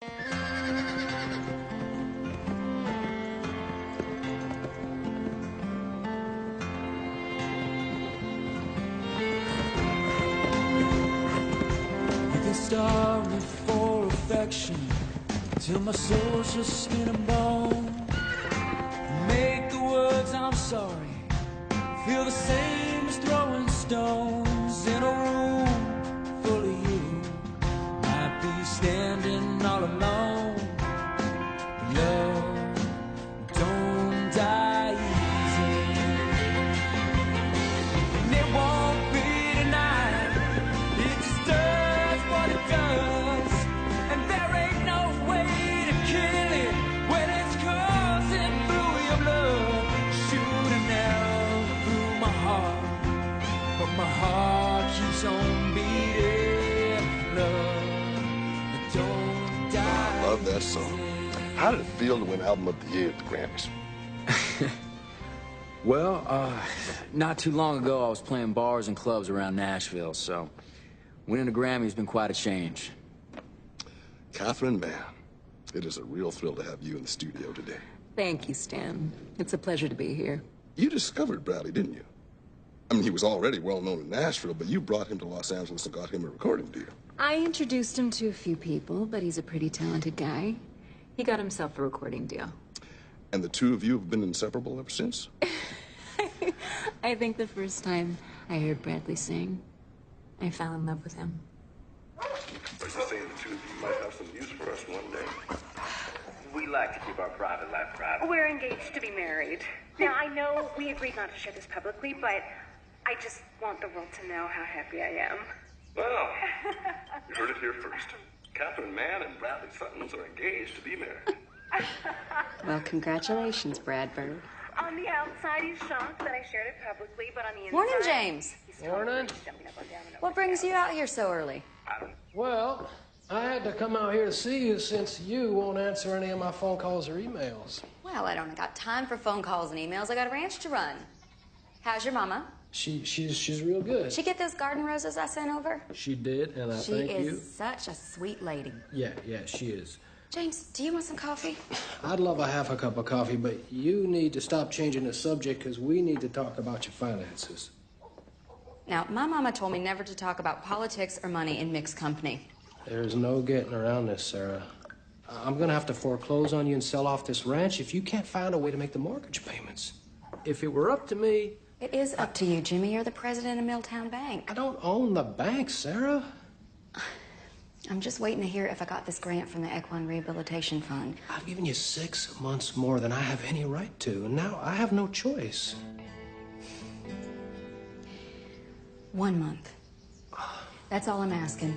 Starve me for affection till my soul's just skin and bone. Make the words I'm sorry feel the same as throwing stones in a room full of you. Might be standing all alone. Love don't die easy, and it won't be tonight. It just does what it does, and there ain't no way to kill it when it's coursing through your blood. Shoot an arrow through my heart, but my heart keeps on beating. Love don't die. I love that song. How did it feel to win Album of the Year at the Grammys? Well, not too long ago, I was playing bars and clubs around Nashville, so winning a Grammy has been quite a change. Catherine Mann, it is a real thrill to have you in the studio today. Thank you, Stan. It's a pleasure to be here. You discovered Bradley, didn't you? I mean, he was already well known in Nashville, but you brought him to Los Angeles and got him a recording deal. I introduced him to a few people, but he's a pretty talented guy. He got himself a recording deal. And the two of you have been inseparable ever since? I think the first time I heard Bradley sing, I fell in love with him. Are you saying the two of you might have some use for us one day? We like to keep our private life private. We're engaged to be married. Now, I know we agreed not to share this publicly, but I just want the world to know how happy I am. Well, you heard it here first. Catherine Mann and Bradley Suttons are engaged to be married. Well, congratulations, Brad Bird. On the outside, he's shocked that I shared it publicly, but on the inside... Morning, James. He's Morning. He's jumping up and down and over What brings you out here so early? Well, I had to come out here to see you since you won't answer any of my phone calls or emails. Well, I don't got time for phone calls and emails. I got a ranch to run. How's your mama? She's real good. She get those garden roses I sent over? She did, and I She thank you. is such a sweet lady. Yeah, she is. James, do you want some coffee? I'd love a half a cup of coffee, but you need to stop changing the subject because we need to talk about your finances. Now, my mama told me never to talk about politics or money in mixed company. There's no getting around this, Sarah. I'm gonna have to foreclose on you and sell off this ranch if you can't find a way to make the mortgage payments. If it were up to me... It is up to you, Jimmy. You're the president of Milltown Bank. I don't own the bank, Sarah. I'm just waiting to hear if I got this grant from the Equine Rehabilitation Fund. I've given you 6 months more than I have any right to, and now I have no choice. 1 month. That's all I'm asking.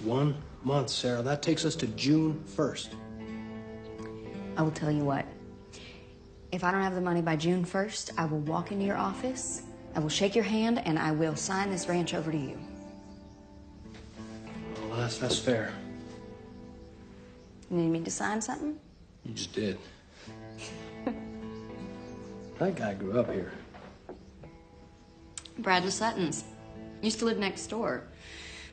1 month, Sarah. That takes us to June 1st. I will tell you what. If I don't have the money by June 1st, I will walk into your office, I will shake your hand, and I will sign this ranch over to you. Well, that's fair. You need me to sign something? You just did. That guy grew up here. Bradley Sutton's. Used to live next door.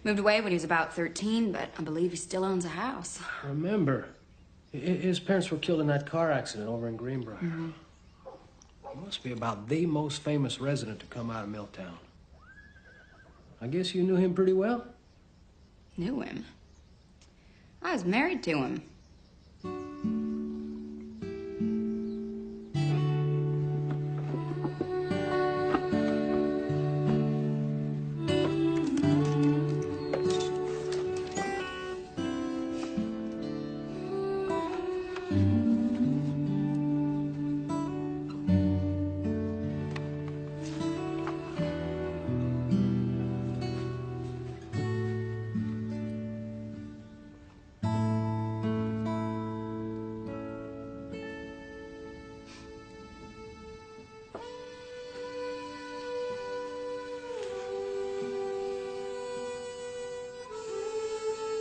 Moved away when he was about 13, but I believe he still owns a house. Remember, his parents were killed in that car accident over in Greenbrier. Mm-hmm. He must be about the most famous resident to come out of Milltown. I guess you knew him pretty well? Knew him? I was married to him.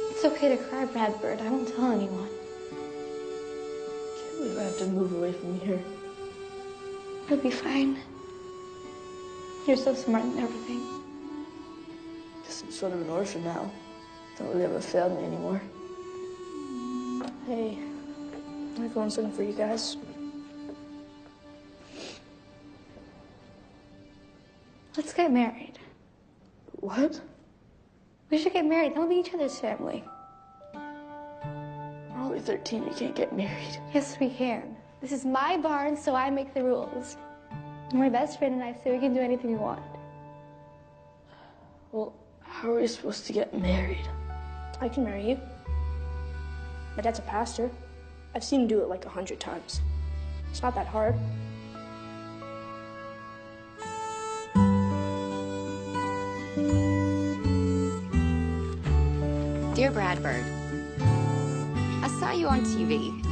It's okay to cry, Bradford. I won't tell anyone. Can't believe I have to move away from here. You'll be fine. You're so smart and everything. Guess I'm sort of an orphan now. They'll never fail me anymore. Hey, everyone's looking for you guys. Let's get married. What? We should get married. Then we'll be each other's family. We're only 13. We can't get married. Yes, we can. This is my barn, so I make the rules. My best friend and I say we can do anything we want. Well, how are we supposed to get married? I can marry you. My dad's a pastor. I've seen him do it like 100 times. It's not that hard. Dear Bradford, I saw you on TV,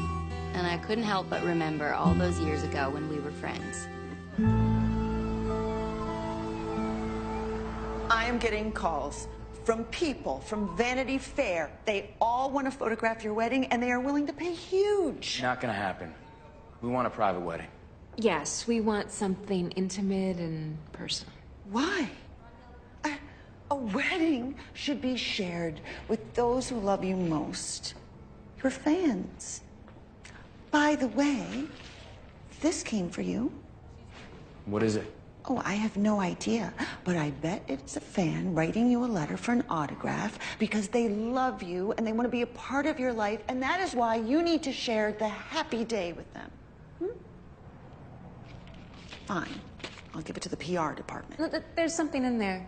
and I couldn't help but remember all those years ago when we were friends. I am getting calls from people from Vanity Fair. They all want to photograph your wedding, and they are willing to pay huge. Not gonna happen. We want a private wedding. Yes, we want something intimate and personal. Why? A wedding should be shared with those who love you most, your fans. By the way, this came for you. What is it? Oh, I have no idea, but I bet it's a fan writing you a letter for an autograph because they love you and they want to be a part of your life, and that is why you need to share the happy day with them. Fine. I'll give it to the PR department. Look, there's something in there.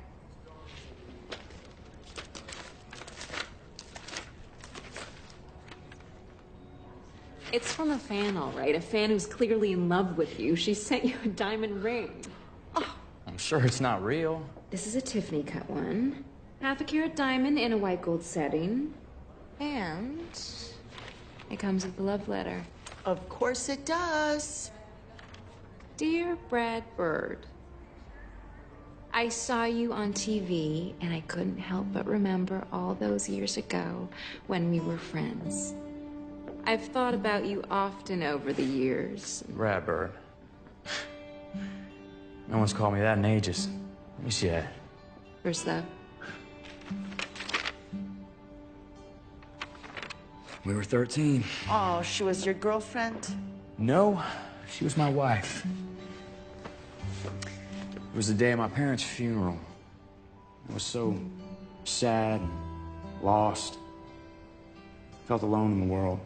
It's from a fan, all right. A fan who's clearly in love with you. She sent you a diamond ring. I'm sure it's not real. This is a Tiffany cut one. Half a carat diamond in a white gold setting. And it comes with a love letter. Of course it does. Dear Brad Bird, I saw you on TV and I couldn't help but remember all those years ago when we were friends. I've thought about you often over the years. Radbird. No one's called me that in ages. Let me see that. Where's that? We were 13. Oh, she was your girlfriend? No, she was my wife. It was the day of my parents' funeral. I was so sad, lost. Felt alone in the world.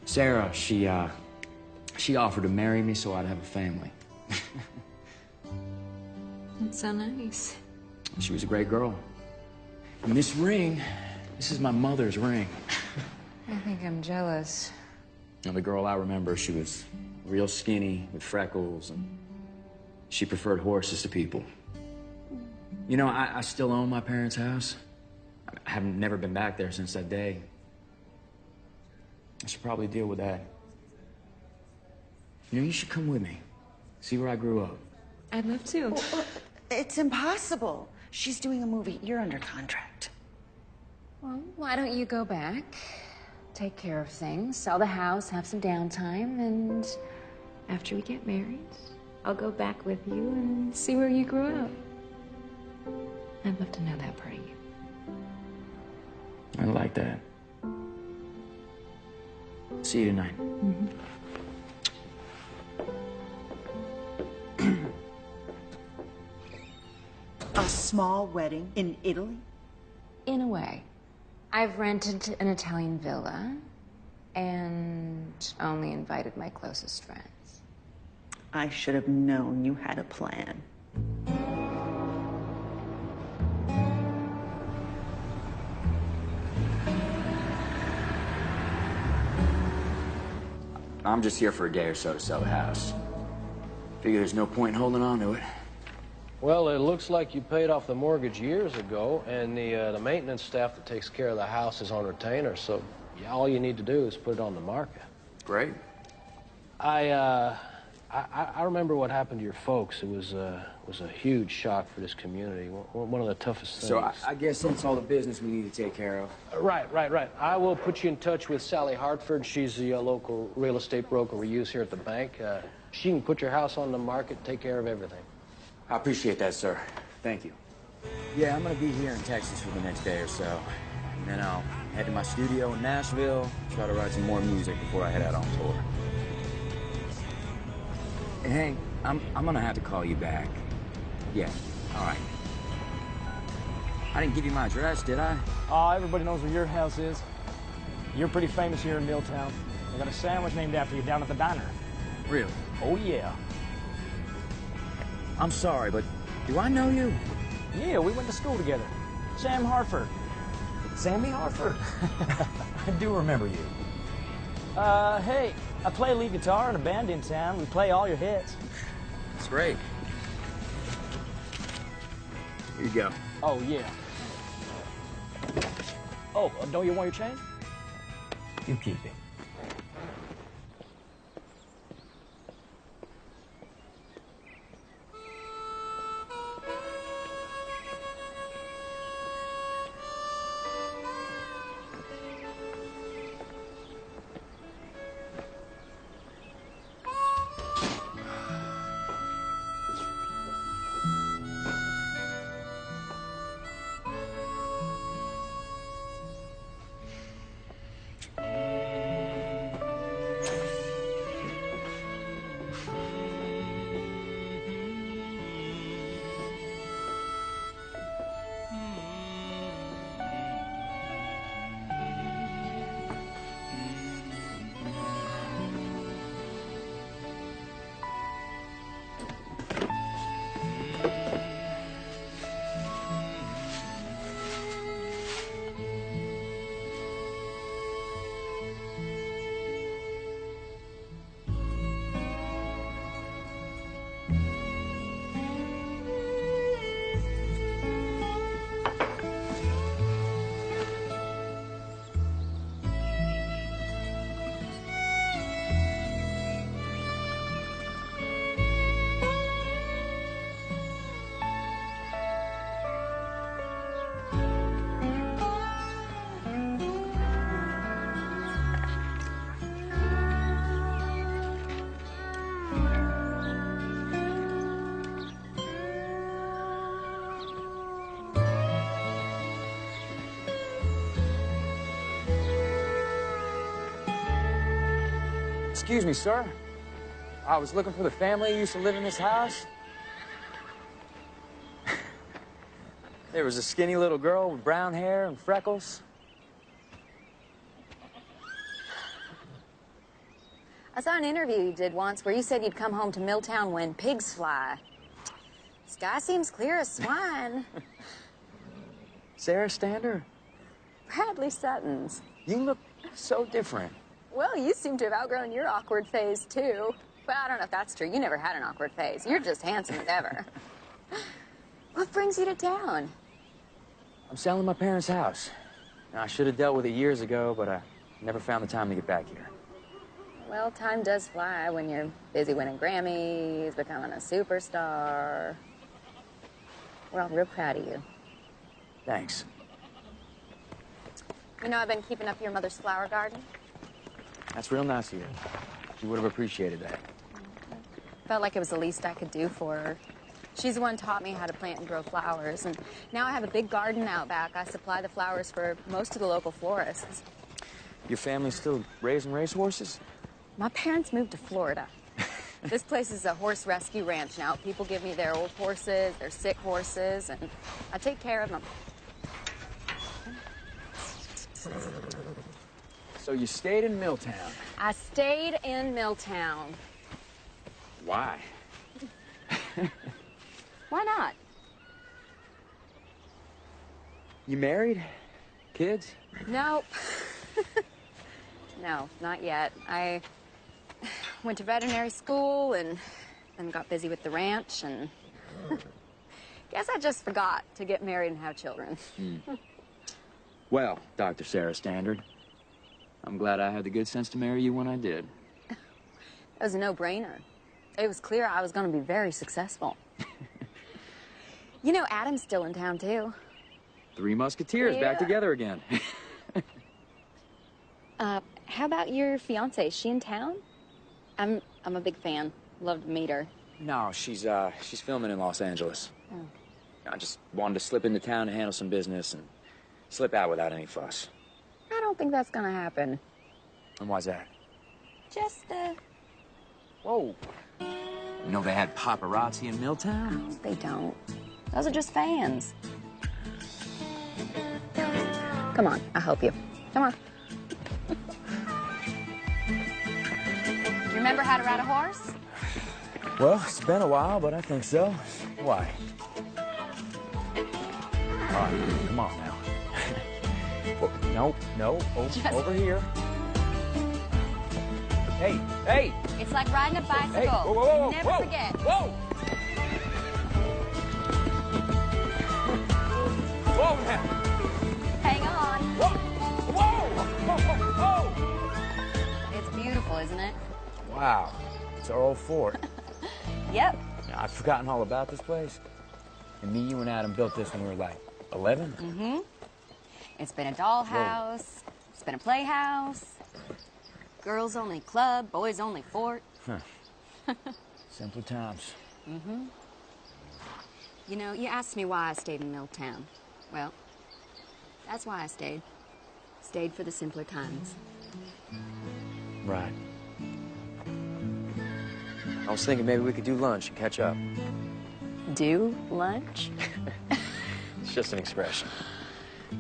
Sarah, she offered to marry me so I'd have a family. That's so nice. She was a great girl. And this ring, this is my mother's ring. I think I'm jealous. Now, the girl I remember, she was real skinny with freckles, and she preferred horses to people. You know, I still own my parents' house. I haven't never been back there since that day. I should probably deal with that. You know, you should come with me. See where I grew up. I'd love to. It's impossible. She's doing a movie. You're under contract. Well, why don't you go back, take care of things, sell the house, have some downtime, and after we get married, I'll go back with you and see where you grew up. I'd love to know that part of you. I like that. See you tonight. A small wedding in Italy? In a way. I've rented an Italian villa and only invited my closest friends. I should have known you had a plan. I'm just here for a day or so to sell the house. Figure there's no point in holding on to it. Well, it looks like you paid off the mortgage years ago, and the maintenance staff that takes care of the house is on retainer, so yeah, all you need to do is put it on the market. Great. I remember what happened to your folks. It was a huge shock for this community, one of the toughest things. So I guess that's all the business we need to take care of. Right. I will put you in touch with Sally Hartford. She's the local real estate broker we use here at the bank. She can put your house on the market, take care of everything. I appreciate that, sir. Thank you. Yeah, I'm gonna be here in Texas for the next day or so. And then I'll head to my studio in Nashville, try to write some more music before I head out on tour. Hey, I'm gonna have to call you back. Yeah, all right. I didn't give you my address, did I? Oh, everybody knows where your house is. You're pretty famous here in Milltown. I got a sandwich named after you down at the diner. Really? Oh, yeah. I'm sorry, but do I know you? Yeah, we went to school together. Sam Hartford. Sammy Hartford? I do remember you. Hey, I play lead guitar in a band in town. We play all your hits. That's great. Here you go. Oh, yeah. Oh, don't you want your change? You keep it. Excuse me, sir. I was looking for the family who used to live in this house. There was a skinny little girl with brown hair and freckles. I saw an interview you did once where you said you'd come home to Milltown when pigs fly. Sky seems clear as swine. Sarah Stander? Bradley Sutton's. You look so different. Well, you seem to have outgrown your awkward phase, too. Well, I don't know if that's true. You never had an awkward phase. You're just handsome as ever. What brings you to town? I'm selling my parents' house. Now, I should have dealt with it years ago, but I never found the time to get back here. Well, time does fly when you're busy winning Grammys, becoming a superstar. We're all real proud of you. Thanks. You know, I've been keeping up your mother's flower garden. That's real nice of you. She would have appreciated that. Felt like it was the least I could do for her. She's the one who taught me how to plant and grow flowers, and now I have a big garden out back. I supply the flowers for most of the local florists. Your family's still raising racehorses? My parents moved to Florida. This place is a horse rescue ranch now. People give me their old horses, their sick horses, and I take care of them. So you stayed in Milltown? I stayed in Milltown. Why? Why not? You married? Kids? Nope. No, not yet. I went to veterinary school and then got busy with the ranch and guess I just forgot to get married and have children. Well, Dr. Sarah Standard, I'm glad I had the good sense to marry you when I did. It was a no-brainer. It was clear I was going to be very successful. You know, Adam's still in town, too. Three Musketeers back together again. How about your fiancée? Is she in town? I'm a big fan. Love to meet her. No, she's filming in Los Angeles. Oh. I just wanted to slip into town to handle some business and slip out without any fuss. I don't think that's gonna happen. And why's that? Just, Whoa. You know they had paparazzi in Milltown? They don't. Those are just fans. Come on, I'll help you. Come on. You remember how to ride a horse? Well, it's been a while, but I think so. Why? All right, come on now. Nope, no, over here. Hey, hey! It's like riding a bicycle. Hey, whoa, whoa, whoa, Never whoa, forget. Whoa! Whoa now! Hang on. Whoa! Whoa! Whoa! It's beautiful, isn't it? Wow, it's our old fort. Yep. Now, I've forgotten all about this place. And me, you, and Adam built this when we were like 11. Mm-hmm. It's been a dollhouse. It's been a playhouse. Girls only club, boys only fort. Huh. Simpler times. Mm-hmm. You know, you asked me why I stayed in Milltown. Well, that's why I stayed. Stayed for the simpler times. Right. I was thinking maybe we could do lunch and catch up. Do lunch? It's just an expression.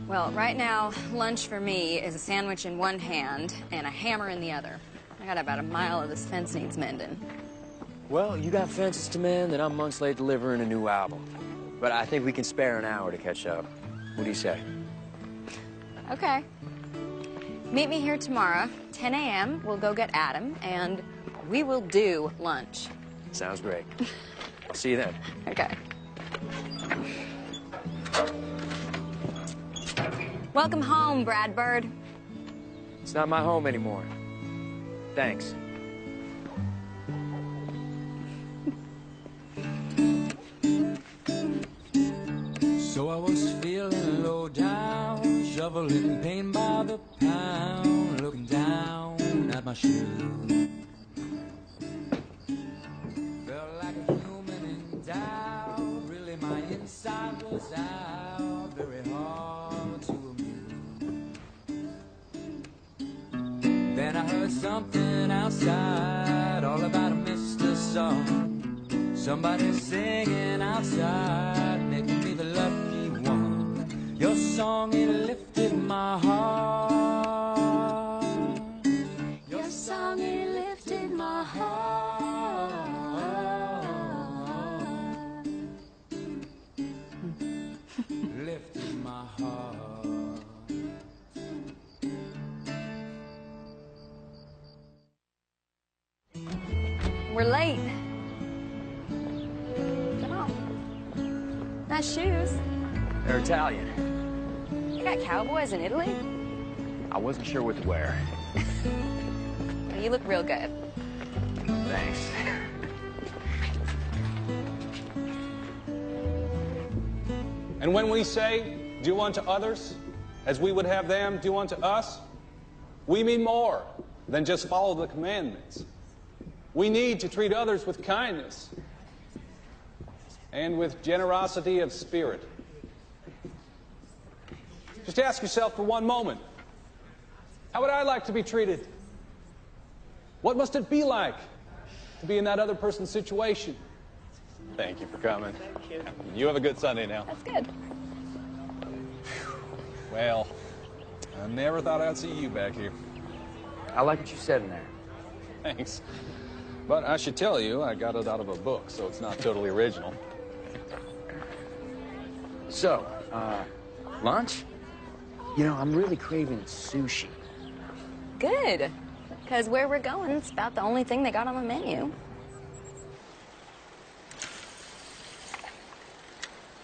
Well, right now, lunch for me is a sandwich in one hand and a hammer in the other. I got about a mile of this fence needs mending. Well, you got fences to mend, and I'm months late delivering a new album. But I think we can spare an hour to catch up. What do you say? Okay. Meet me here tomorrow, 10 a.m. We'll go get Adam, and we will do lunch. Sounds great. I'll see you then. Okay. Welcome home, Brad Bird. It's not my home anymore. Thanks. So I was feeling low down, shoveling pain by the pound, looking down at my shoe. Felt like a human in doubt, really my inside was out, very hard to amuse. Then I heard something outside, all about a Mr. Song. Somebody singing outside, making me the lucky one. Your song, it lifted my heart. Your song, it lifted my heart. Lifted my heart. We're late. Come on. Nice shoes. They're Italian. You got cowboys in Italy? I wasn't sure what to wear. Well, you look real good. Thanks. And when we say, do unto others as we would have them do unto us, we mean more than just follow the commandments. We need to treat others with kindness and with generosity of spirit. Just ask yourself for one moment, how would I like to be treated? What must it be like to be in that other person's situation? Thank you for coming. Thank you. You have a good Sunday now. That's good. Well, I never thought I'd see you back here. I like what you said in there. Thanks. But I should tell you, I got it out of a book, so it's not totally original. So, lunch? You know, I'm really craving sushi. Good. Because where we're going, it's about the only thing they got on the menu.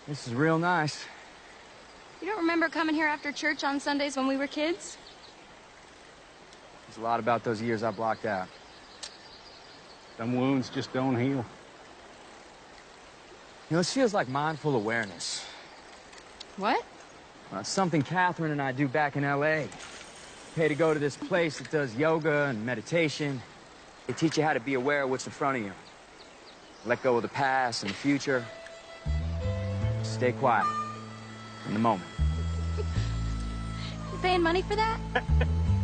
This is real nice. You don't remember coming here after church on Sundays when we were kids? There's a lot about those years I blocked out. Some wounds just don't heal. You know, this feels like mindful awareness. What? It's something Catherine and I do back in L.A. Pay to go to this place that does yoga and meditation. They teach you how to be aware of what's in front of you. Let go of the past and the future. Just stay quiet. In the moment. You paying money for that?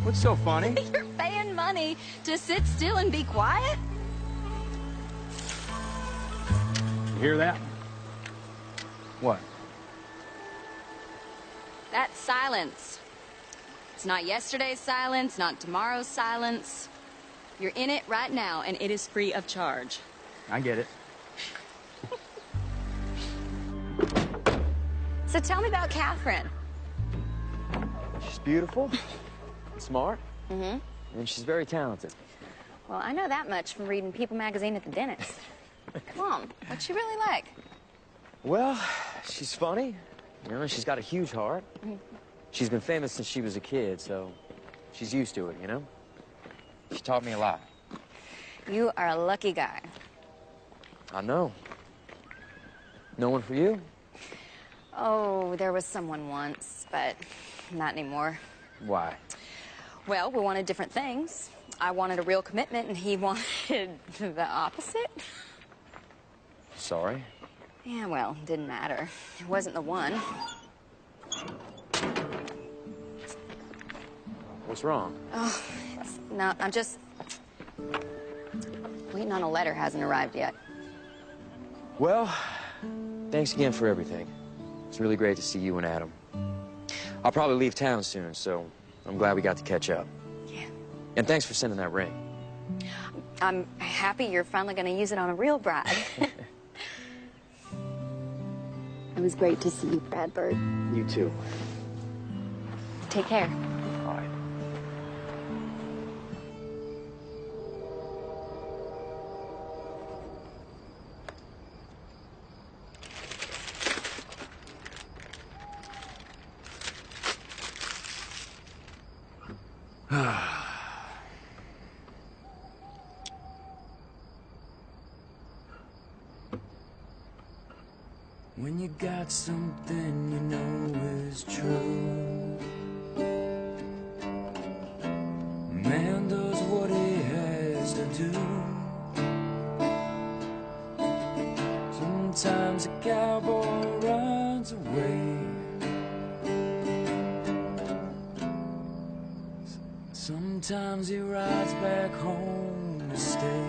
What's so funny? You're paying money to sit still and be quiet? You hear that? What? That's silence. It's not yesterday's silence, not tomorrow's silence. You're in it right now, and it is free of charge. I get it. So tell me about Catherine. She's beautiful, and smart, Mm-hmm. and she's very talented. Well, I know that much from reading People magazine at the dentist. Come on, what's she really like? Well, she's funny. You know, she's got a huge heart. She's been famous since she was a kid, so she's used to it, you know? She taught me a lot. You are a lucky guy. I know. No one for you? Oh, there was someone once, but not anymore. Why? Well, we wanted different things. I wanted a real commitment, and he wanted the opposite. Sorry. Yeah, well, didn't matter. It wasn't the one. What's wrong? Oh, no, I'm just waiting on a letter. Hasn't arrived yet. Well, thanks again for everything. It's really great to see you and Adam. I'll probably leave town soon, so I'm glad we got to catch up. Yeah. And thanks for sending that ring. I'm happy you're finally going to use it on a real bride. It was great to see you, Brad Bird. You too. Take care. All right. When you got something you know is true, man does what he has to do. Sometimes a cowboy runs away, sometimes he rides back home to stay.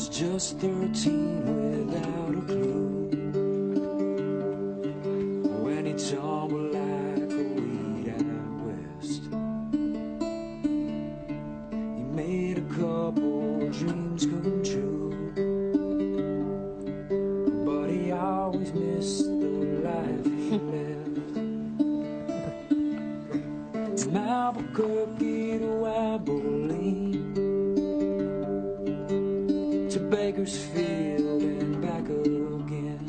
Just 13 without a clue, when he tumbled like a weed out west. He made a couple dreams come true, but he always missed the life he left. From Albuquerque to Abilene, Bakersfield and back again.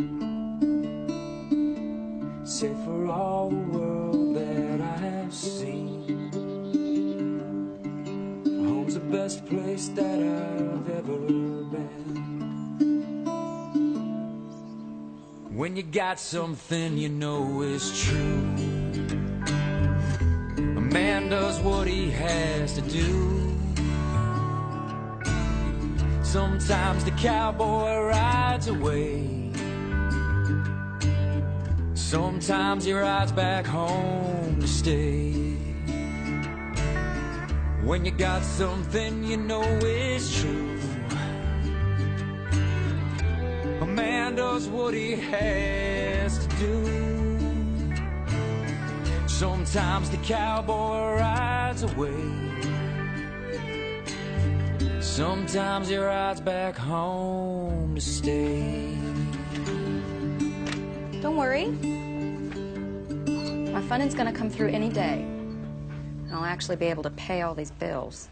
Say for all the world that I have seen, home's the best place that I've ever been. When you got something you know is true, a man does what he has to do. Sometimes the cowboy rides away, sometimes he rides back home to stay. When you got something you know is true, a man does what he has to do. Sometimes the cowboy rides away, sometimes he rides back home to stay. Don't worry. My funding's gonna come through any day. And I'll actually be able to pay all these bills.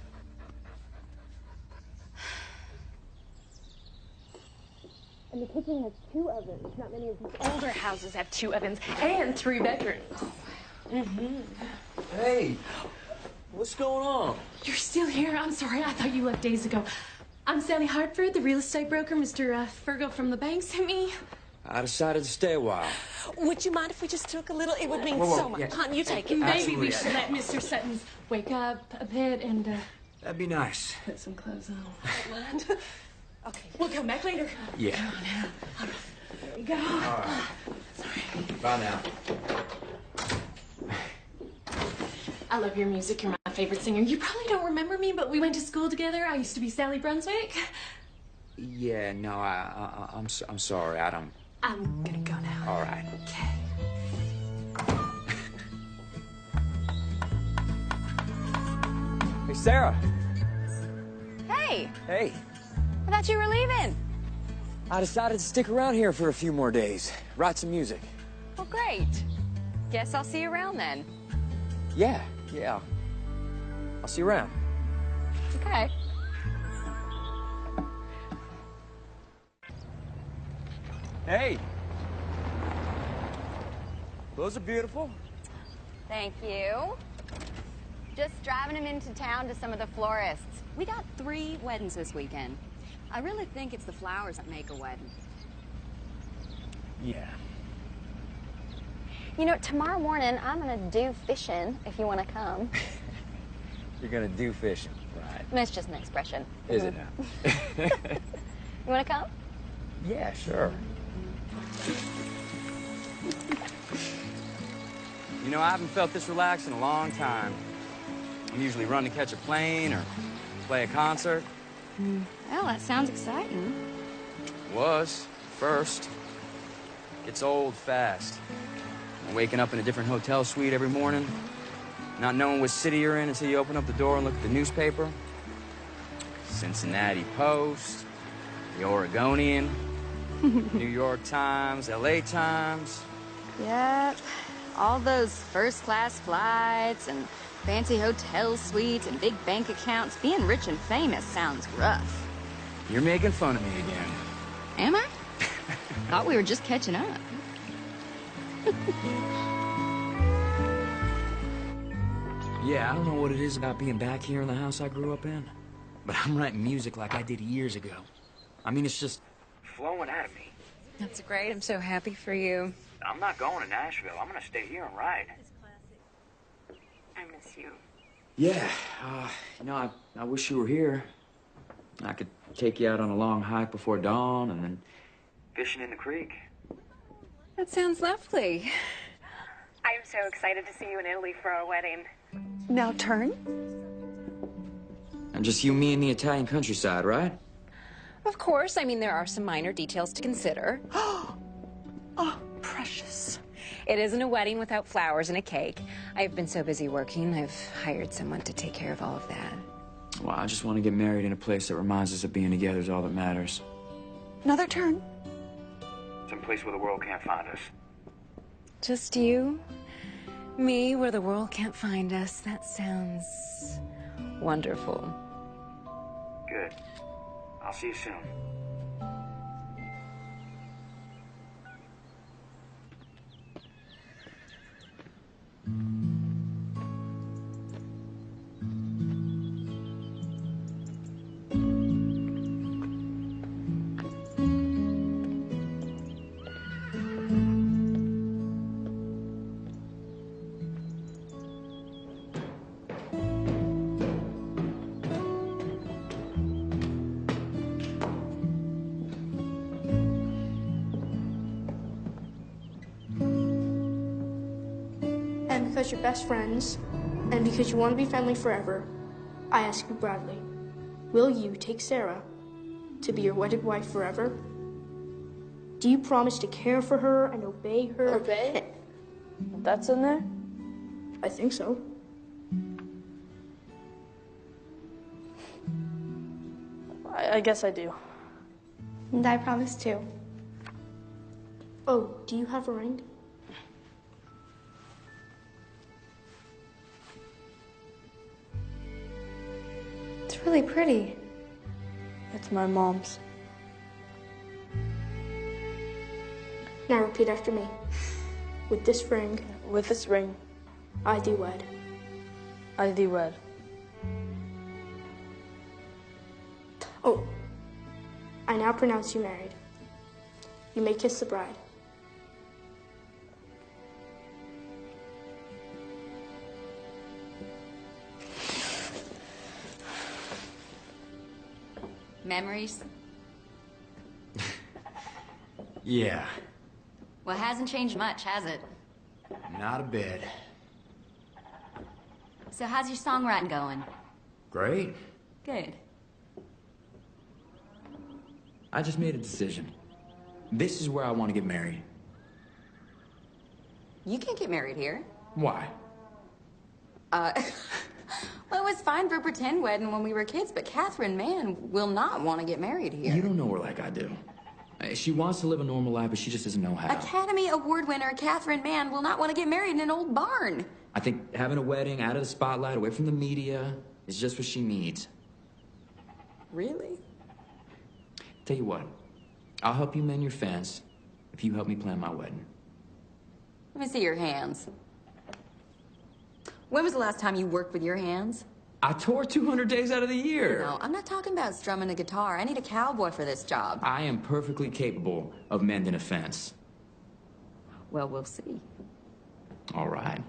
And the kitchen has 2 ovens. Not many of these Older houses have 2 ovens and 3 bedrooms. Hey, what's going on? You're still here? I'm sorry. I thought you left days ago. I'm Sally Hartford, the real estate broker Mr. Fergo from the bank sent me. I decided to stay a while. Would you mind if we just took a little? It would mean Whoa, so much. yeah. Hon, you take it. Maybe we should let Mr. Sutton's wake up a bit and That'd be nice. put some clothes on. Okay, we'll come back later. Yeah. Come on now. All right. There we go. All right. Sorry. Bye now. I love your music. You're my favorite singer. You probably don't remember me, but we went to school together. I used to be Sally Brunswick. Yeah, no, I'm sorry. I don't. I'm gonna go now. All right. Okay. Hey, Sarah. Hey, Hey. I thought you were leaving. I decided to stick around here for a few more days. Write some music. Well, great. Guess I'll see you around then. Yeah. I'll see you around. Okay. Hey. Those are beautiful. Thank you. Just driving him into town to some of the florists. We got 3 weddings this weekend. I really think it's the flowers that make a wedding. Yeah. You know, tomorrow morning I'm gonna do fishing if you want to come. You're gonna do fishing, right? That's just an expression. Is it now? You want to come? Yeah, sure. You know, I haven't felt this relaxed in a long time. I'm usually running to catch a plane or play a concert. Well, that sounds exciting. Was, first. It's old fast. Waking up in a different hotel suite every morning, not knowing what city you're in until you open up the door and look at the newspaper. Cincinnati Post, the Oregonian, New York Times, LA Times. Yep. All those first-class flights and fancy hotel suites and big bank accounts. Being rich and famous sounds rough. You're making fun of me again. Am I? Thought we were just catching up. Yeah, I don't know what it is about being back here in the house I grew up in, but I'm writing music like I did years ago. I mean, it's just flowing out of me. That's great. I'm so happy for you. I'm not going to Nashville. I'm going to stay here and write. I miss you. Yeah, you know, I wish you were here. I could take you out on a long hike before dawn and then fishing in the creek. That sounds lovely. I'm so excited to see you in Italy for our wedding. Now turn. And just you, me, and the Italian countryside, right? Of course. I mean, there are some minor details to consider. Oh, precious. It isn't a wedding without flowers and a cake. I've been so busy working, I've hired someone to take care of all of that. Well, I just want to get married in a place that reminds us that being together is all that matters. Another turn. Some place where the world can't find us. Just you, me, where the world can't find us. That sounds wonderful. Good. I'll see you soon. And because you're best friends, and because you want to be family forever, I ask you, Bradley, will you take Sarah to be your wedded wife forever? Do you promise to care for her and obey her? Obey? That's in there? I think so. I guess I do. And I promise too. Oh, do you have a ring? It's really pretty. It's my mom's. Now repeat after me. With this ring, With this ring, I do wed. I thee wed. Oh, I now pronounce you married. You may kiss the bride. Memories? Yeah, Well, it hasn't changed much, has it? not a bit. So how's your songwriting going? Great. Good. I just made a decision. This is where I want to get married. You can't get married here. Why? Well, it was fine for a pretend wedding when we were kids, but Catherine Mann will not want to get married here. You don't know her like I do. She wants to live a normal life, but she just doesn't know how. Academy Award winner Catherine Mann will not want to get married in an old barn. I think having a wedding out of the spotlight, away from the media, is just what she needs. Really? Tell you what, I'll help you mend your fence if you help me plan my wedding. Let me see your hands. When was the last time you worked with your hands? I tour 200 days out of the year. No, I'm not talking about strumming a guitar. I need a cowboy for this job. I am perfectly capable of mending a fence. Well, we'll see. All right.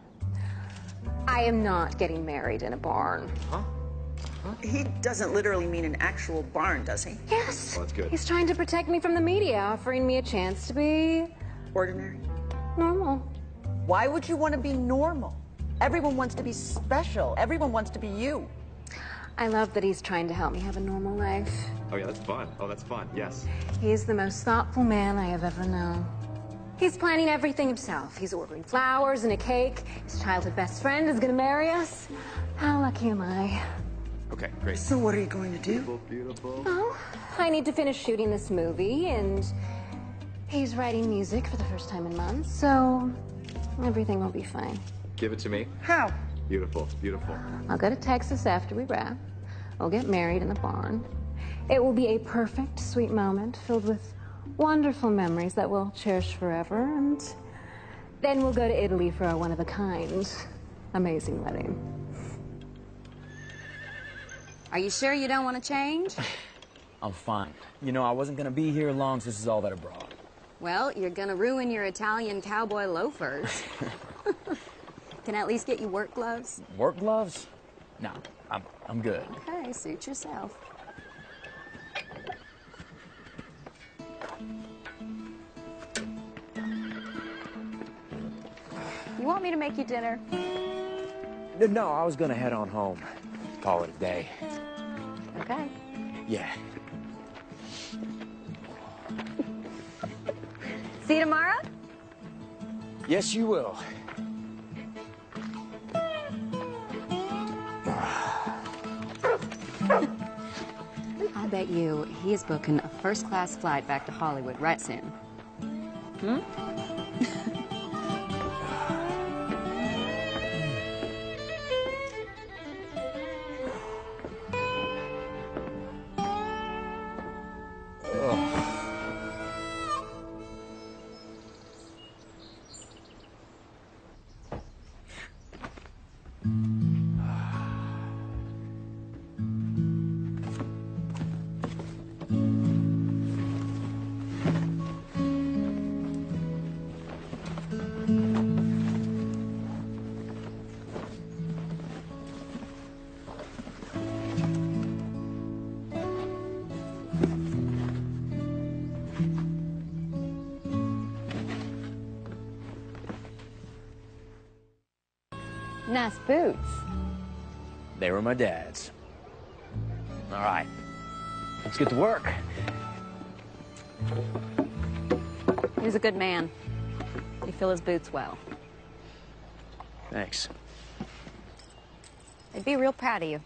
I am not getting married in a barn. Huh? He doesn't literally mean an actual barn, does he? Yes. Well, that's good. He's trying to protect me from the media, offering me a chance to be... Ordinary? normal. Why would you want to be normal? Everyone wants to be special. Everyone wants to be you. I love that he's trying to help me have a normal life. Oh, yeah, that's fun. Oh, that's fun. Yes. He's the most thoughtful man I have ever known. He's planning everything himself. He's ordering flowers and a cake. His childhood best friend is gonna marry us. How lucky am I? Okay, great. So what are you going to do? Beautiful, beautiful. Well, I need to finish shooting this movie, and he's writing music for the first time in months, so everything will be fine. Give it to me. How? Beautiful, beautiful. I'll go to Texas after we wrap. We'll get married in the barn. It will be a perfect, sweet moment filled with wonderful memories that we'll cherish forever, and then we'll go to Italy for our one-of-a-kind, amazing wedding. Are you sure you don't want to change? I'm fine. You know, I wasn't gonna be here long, so this is all that I brought. Well, you're gonna ruin your Italian cowboy loafers. Can I at least get you work gloves? Work gloves? No, I'm good. Okay, suit yourself. You want me to make you dinner? No, I was gonna head on home. Call it a day. Okay. Yeah. See you tomorrow? Yes, you will. I bet you he's booking a first-class flight back to Hollywood right soon. Hmm? Nice boots. They were my dad's. All right, let's get to work. He's a good man. You fill his boots well. Thanks. They'd be real proud of you.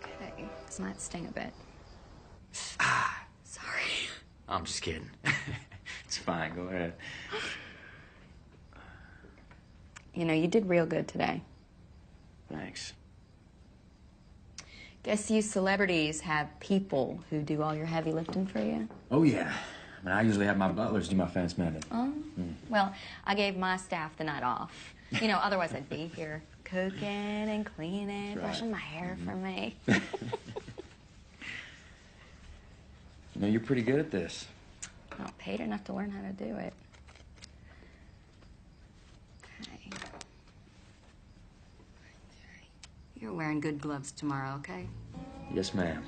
Okay, this might sting a bit. Sorry. I'm just kidding. It's fine, go ahead. You know, you did real good today. Thanks. Guess you celebrities have people who do all your heavy lifting for you? Oh, yeah. mean, I usually have my butlers do my fence mending. Oh, well, I gave my staff the night off. You know, otherwise I'd be here cooking and cleaning, Right. brushing my hair for me. You know, you're pretty good at this. Not paid enough to learn how to do it. Okay. You're wearing good gloves tomorrow, okay? Yes, ma'am.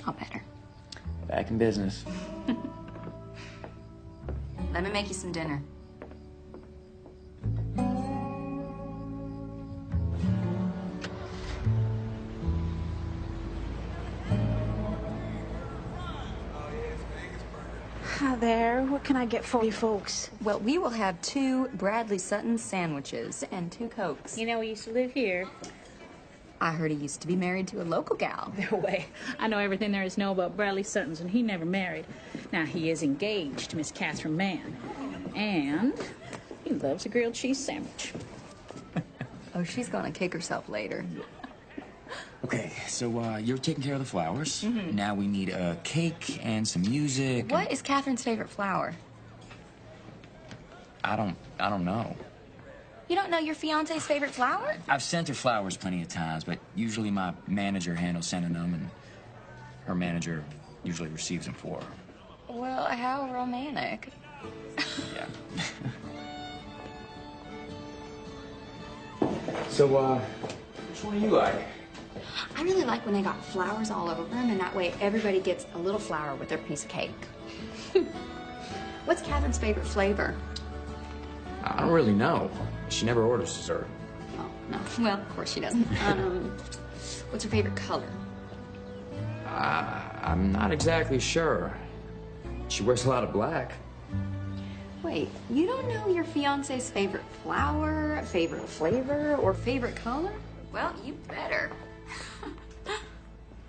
I'll bet her. Back in business. Let me make you some dinner. Hi there. What can I get for you folks? Well, we will have 2 Bradley Sutton sandwiches and 2 Cokes. You know, he used to live here. I heard he used to be married to a local gal. No way. I know everything there is to know about Bradley Sutton's, and he never married. Now, he is engaged to Miss Catherine Mann. And he loves a grilled cheese sandwich. Oh, she's gonna kick herself later. Okay, so you're taking care of the flowers. Mhm. Now we need a cake and some music. What is Catherine's favorite flower? I don't know. You don't know your fiance's favorite flower? I've sent her flowers plenty of times, but usually my manager handles sending them, and her manager usually receives them for her. Well, how romantic. Yeah. So, which one do you like? I really like when they got flowers all over them, and that way everybody gets a little flower with their piece of cake. What's Catherine's favorite flavor? I don't really know. She never orders dessert. Oh, no. Well, of course she doesn't. What's her favorite color? I'm not exactly sure. She wears a lot of black. Wait, you don't know your fiance's favorite flower, favorite flavor, or favorite color? Well, you better.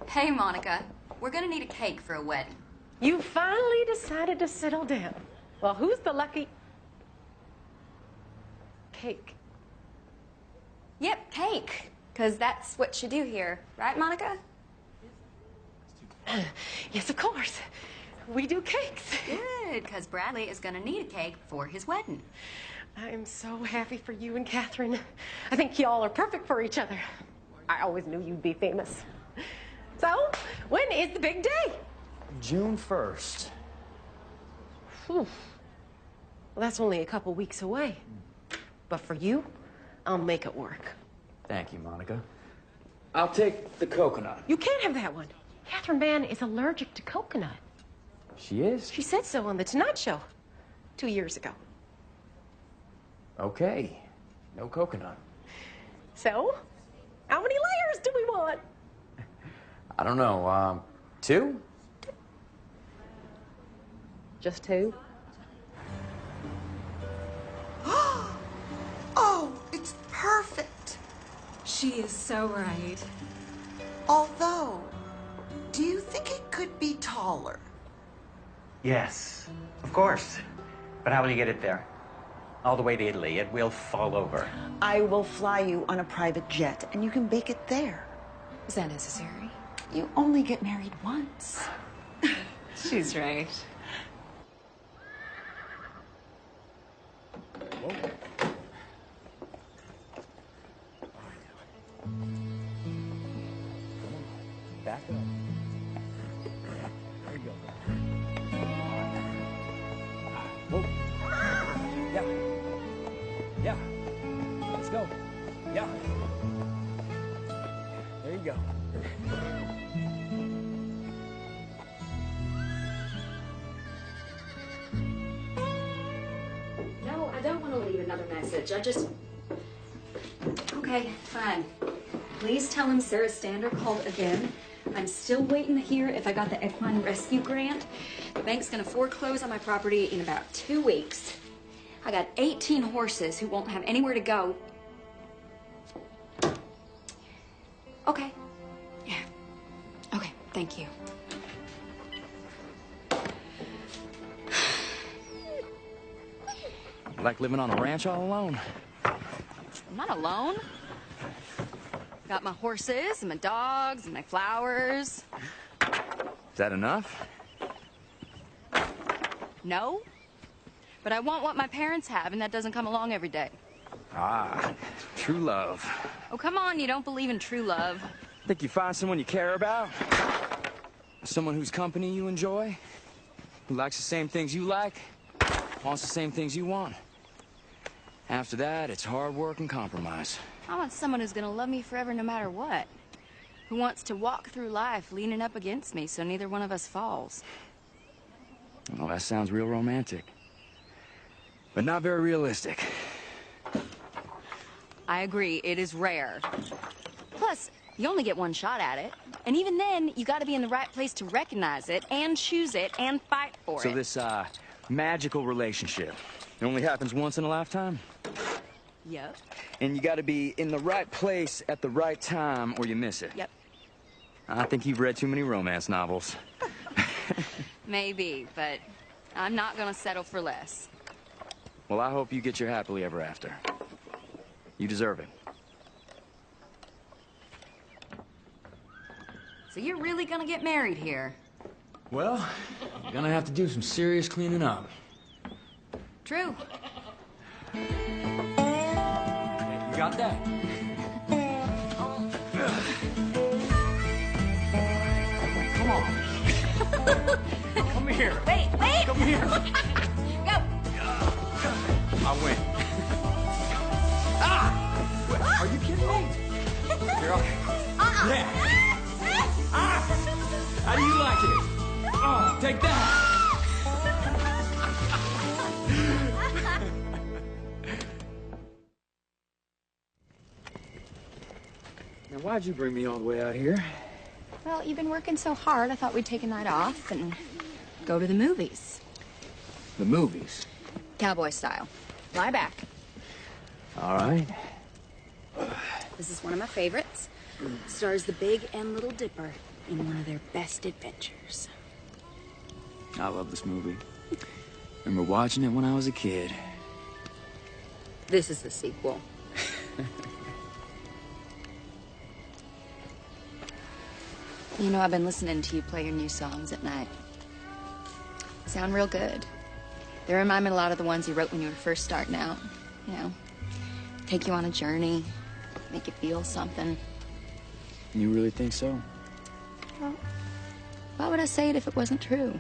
Hey, Monica, we're gonna need a cake for a wedding. You finally decided to settle down. Well, who's the lucky... Cake. Yep, cake. Because that's what you do here. Right, Monica? Yes, of course. We do cakes. Good, because Bradley is going to need a cake for his wedding. I'm so happy for you and Catherine. I think y'all are perfect for each other. I always knew you'd be famous. So, when is the big day? June 1st. Whew. Well, that's only a couple weeks away. But for you, I'll make it work. Thank you, Monica. I'll take the coconut. You can't have that one. Catherine Mann is allergic to coconut. She is? She said so on The Tonight Show 2 years ago. Okay. No coconut. So, how many layers do we want? I don't know. 2? Just 2? Oh, it's perfect. She is so right. Although, do you think it could be taller? Yes, of course. But how will you get it there? All the way to Italy. It will fall over. I will fly you on a private jet, and you can bake it there. Is that necessary? You only get married once. She's right. Back up. There you go. Whoa. Yeah. Yeah. Let's go. Yeah. There you go. No, I don't want to leave another message. Okay, fine. Please tell him Sarah Stander called again. I'm still waiting to hear if I got the equine rescue grant. The bank's gonna foreclose on my property in about 2 weeks. I got 18 horses who won't have anywhere to go. Okay. Yeah. Okay, thank you. You like living on a ranch all alone? I'm not alone. Got my horses and my dogs and my flowers. Is that enough? No, but I want what my parents have, and that doesn't come along every day. Ah, true love. Oh, come on, you don't believe in true love. Think you find someone you care about? Someone whose company you enjoy? Who likes the same things you like? Wants the same things you want? After that, it's hard work and compromise. I want someone who's gonna love me forever no matter what. Who wants to walk through life leaning up against me so neither one of us falls. Well, that sounds real romantic. But not very realistic. I agree, it is rare. Plus, you only get one shot at it. And even then, you gotta be in the right place to recognize it and choose it and fight for it. So this, magical relationship, it only happens once in a lifetime? Yep. And you gotta be in the right place at the right time or you miss it? Yep. I think you've read too many romance novels. Maybe, but I'm not gonna settle for less. Well, I hope you get your happily ever after. You deserve it. So you're really gonna get married here? Well, you're gonna have to do some serious cleaning up. True. You got that? Come on. Come here. Wait! Come here. Go! I win. Ah! Wait, are you kidding me? Here, yeah. How do you like it? Oh, take that. Now, why'd you bring me all the way out here? Well, you've been working so hard, I thought we'd take a night off and go to the movies. The movies? Cowboy style. Lie back. All right. This is one of my favorites. Stars the Big and Little Dipper in one of their best adventures. I love this movie. Remember watching it when I was a kid. This is the sequel. You know, I've been listening to you play your new songs at night. Sound real good. They remind me a lot of the ones you wrote when you were first starting out. You know, take you on a journey, make you feel something. You really think so? Well, why would I say it if it wasn't true?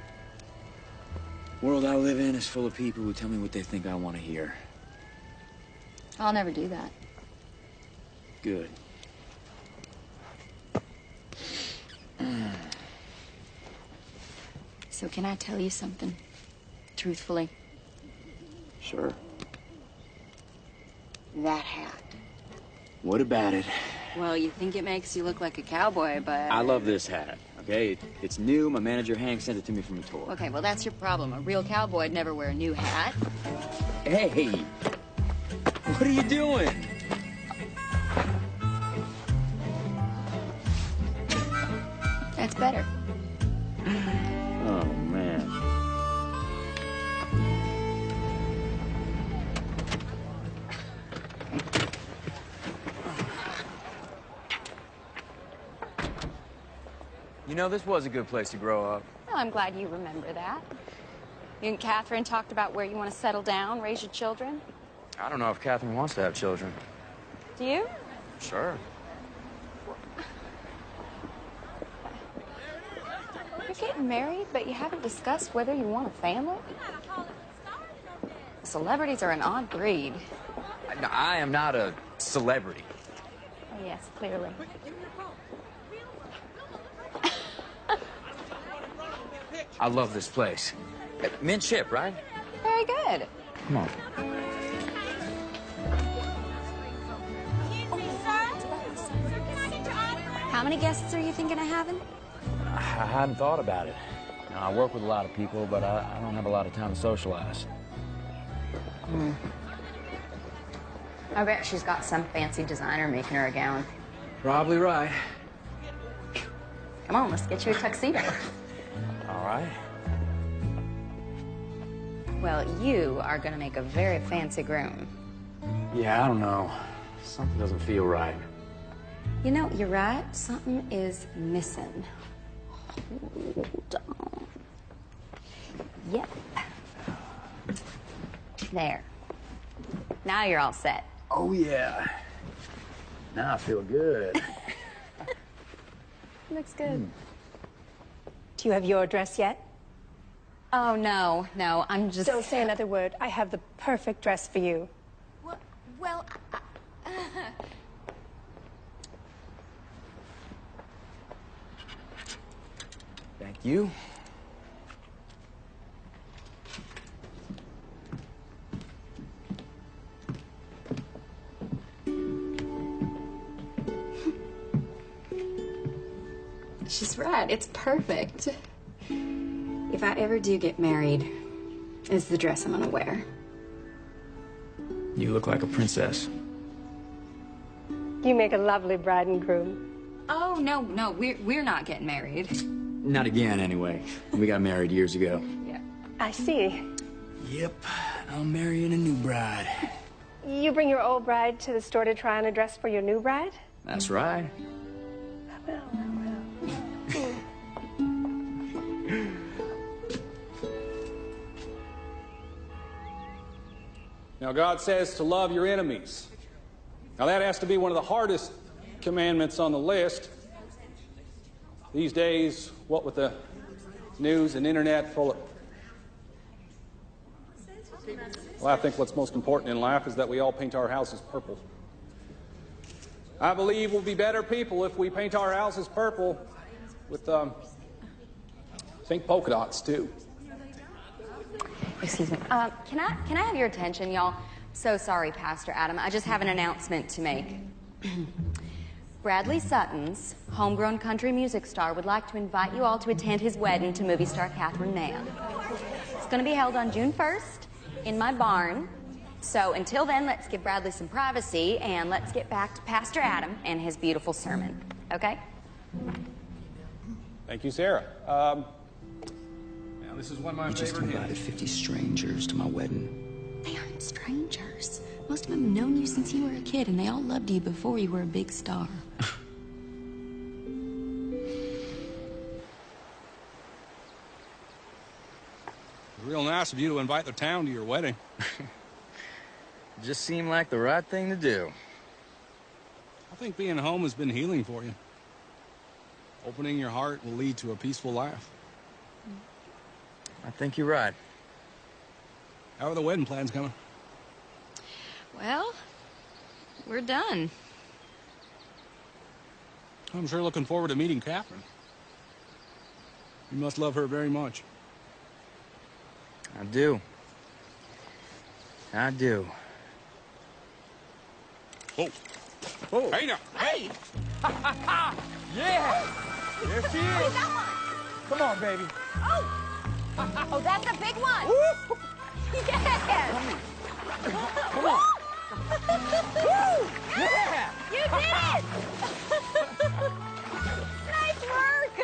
The world I live in is full of people who tell me what they think I want to hear. I'll never do that. Good. So can I tell you something? Truthfully? Sure. That hat. What about it? Well, you think it makes you look like a cowboy, but... I love this hat, okay? It's new. My manager, Hank, sent it to me from a tour. Okay, well, that's your problem. A real cowboy'd never wear a new hat. Hey! What are you doing? That's better. Oh, man. You know, this was a good place to grow up. Well, I'm glad you remember that. You and Catherine talked about where you want to settle down, raise your children. I don't know if Catherine wants to have children. Do you? Sure. You're getting married, but you haven't discussed whether you want a family? Celebrities are an odd breed. I am not a celebrity. Oh, yes, clearly. I love this place. Mint chip, right? Very good. Come on. How many guests are you thinking of having? I hadn't thought about it. You know, I work with a lot of people, but I don't have a lot of time to socialize. I bet she's got some fancy designer making her a gown. Probably right. Come on, let's get you a tuxedo. All right. Well, you are gonna make a very fancy groom. Yeah, I don't know. Something doesn't feel right. You know, you're right. Something is missing. Hold on. Yep. There. Now you're all set. Oh, yeah. Now I feel good. Looks good. Do you have your dress yet? Oh, no, I'm just... Don't say another word. I have the perfect dress for you. Well, Thank you. she's right. It's perfect. If I ever do get married, it's the dress I'm gonna wear. You look like a princess. You make a lovely bride and groom. Oh, no, we're not getting married. Not again, anyway. We got married years ago. Yeah. I see. Yep, I'm marrying a new bride. You bring your old bride to the store to try on a dress for your new bride? That's right. Well. Now, God says to love your enemies. Now, that has to be one of the hardest commandments on the list. These days, what with the news and internet full of... Well, I think what's most important in life is that we all paint our houses purple. I believe we'll be better people if we paint our houses purple with, think polka dots, too. Excuse me. Can I have your attention, y'all? So sorry, Pastor Adam. I just have an announcement to make. Bradley Sutton's homegrown country music star would like to invite you all to attend his wedding to movie star Catherine Mann. It's going to be held on June 1st in my barn. So until then, let's give Bradley some privacy and let's get back to Pastor Adam and his beautiful sermon. Okay? Thank you, Sarah. Now, this is one of my You just favorite invited 50 strangers to my wedding. They aren't strangers. Most of them have known you since you were a kid, and they all loved you before you were a big star. Real nice of you to invite the town to your wedding. Just seemed like the right thing to do. I think being home has been healing for you. Opening your heart will lead to a peaceful life. I think you're right. How are the wedding plans coming? Well, we're done. I'm sure looking forward to meeting Catherine. You must love her very much. I do. I do. Oh. Oh. Hey now. Hey! Yeah! There she is. Come on, baby. Oh, that's a big one. Yes. Come on. Yeah. You did it. Nice work.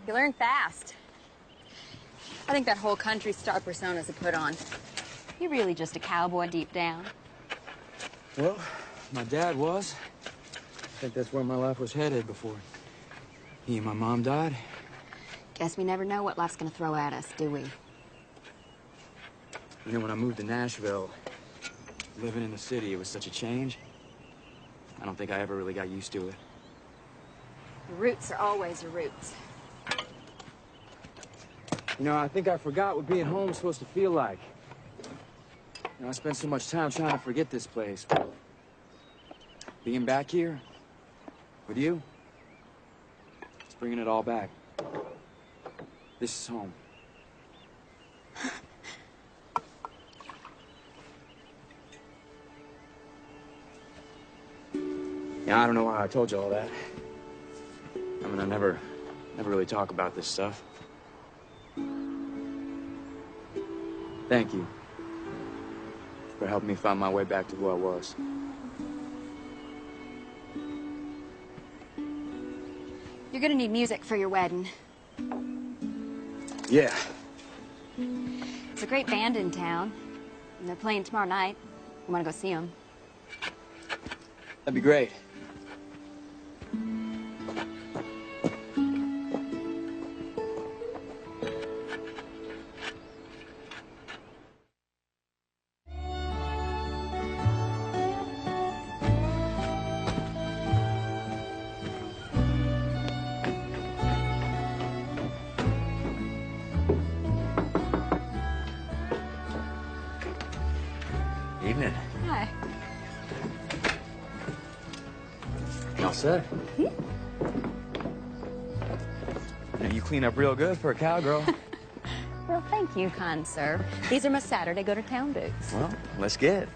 You learn fast. I think that whole country star persona is a put on. You're really just a cowboy deep down. Well, my dad was. I think that's where my life was headed before he and my mom died. Guess we never know what life's gonna throw at us, do we? You know, when I moved to Nashville, living in the city, it was such a change. I don't think I ever really got used to it. Your roots are always your roots. You know, I think I forgot what being home is supposed to feel like. You know, I spent so much time trying to forget this place. Being back here with you, it's bringing it all back. This is home. Yeah, I don't know why I told you all that. I mean, I never really talk about this stuff. Thank you for helping me find my way back to who I was. You're gonna need music for your wedding. Yeah. It's a great band in town, and they're playing tomorrow night. You wanna go see them? That'd be great. Evening. Hi. All set? You know, you clean up real good for a cowgirl. Well, thank you, kind sir. These are my Saturday go-to-town boots. Well, let's get.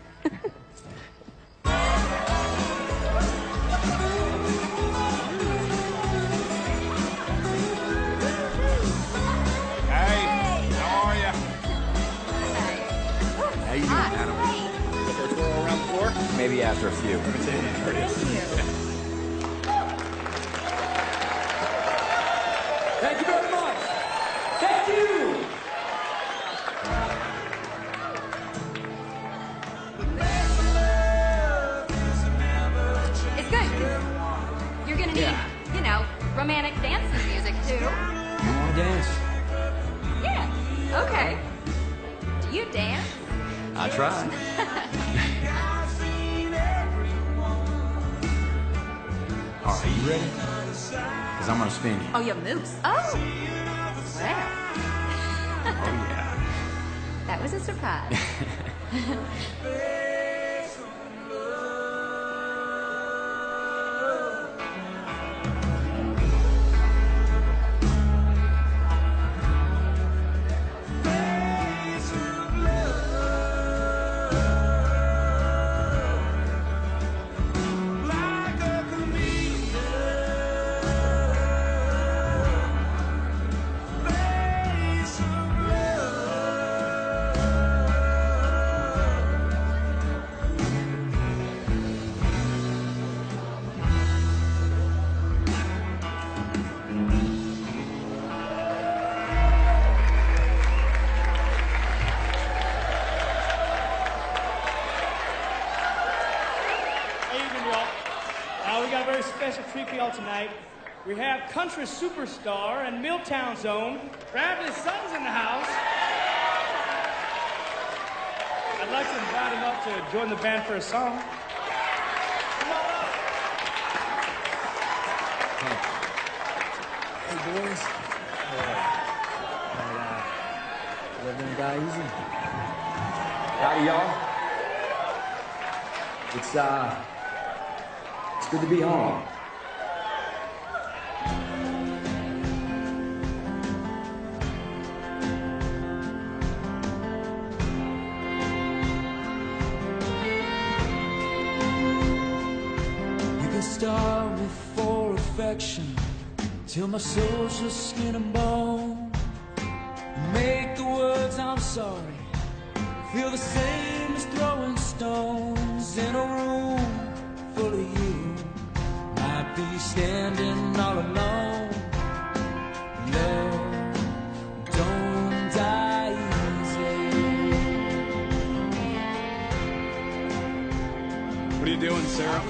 How you doing, Adam? Get their twirl around the floor? Maybe after a few. Let me take it. There it is. Thank you very much. Thank you. It's good. You're gonna need, you know, romantic dancing music, too. You want to dance? Yeah, okay. Do you dance? I try. All right, you ready? Because I'm going to spin you. Oh, you're moose. Oh. Wow. Oh, yeah. That was a surprise. Special treat for y'all tonight. We have country superstar and Milltown Zone, Bradley Sutton's in the house. I'd like to invite him up to join the band for a song. Hey, boys. Living the guy easy. Howdy, y'all. It's good to be home. You can starve me for affection till my soul's just skin and bone. Make the words I'm sorry feel the same as throwing stones in a room full of you. Might be standing all alone. Love don't die easy. What are you doing, Sarah?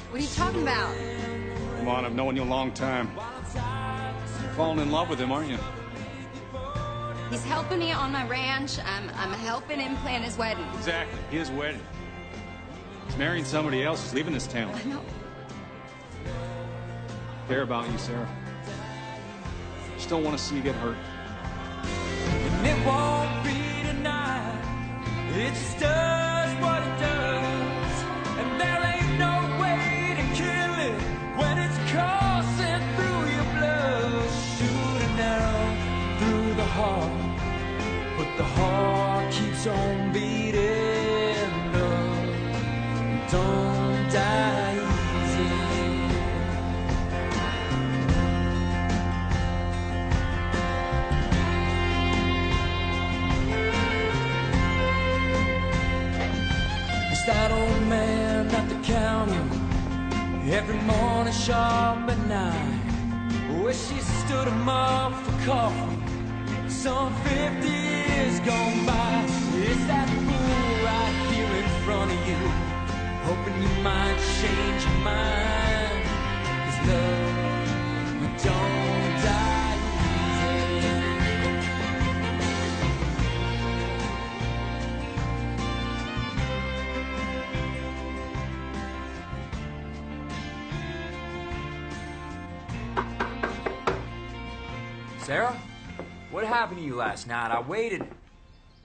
What are you talking about? Come on, I've known you a long time. You're falling in love with him, aren't you? He's helping me on my ranch. I'm helping him plan his wedding. Exactly, his wedding. He's marrying somebody else. He's leaving this town. I know. I care about you, Sarah. Just don't want to see you get hurt. And it won't be tonight. It just does what it does. And there ain't no way to kill it when it's coursing through your blood. Shooting down through the heart. But the heart keeps on beating. Love don't die easy. It's that old man at the counter every morning sharp at 9. Where she stood him up for coffee some 50 years gone by. It's that fool right here in front of you, hoping you might change your mind. 'Cause love don't die easy. Sarah? What happened to you last night? I waited.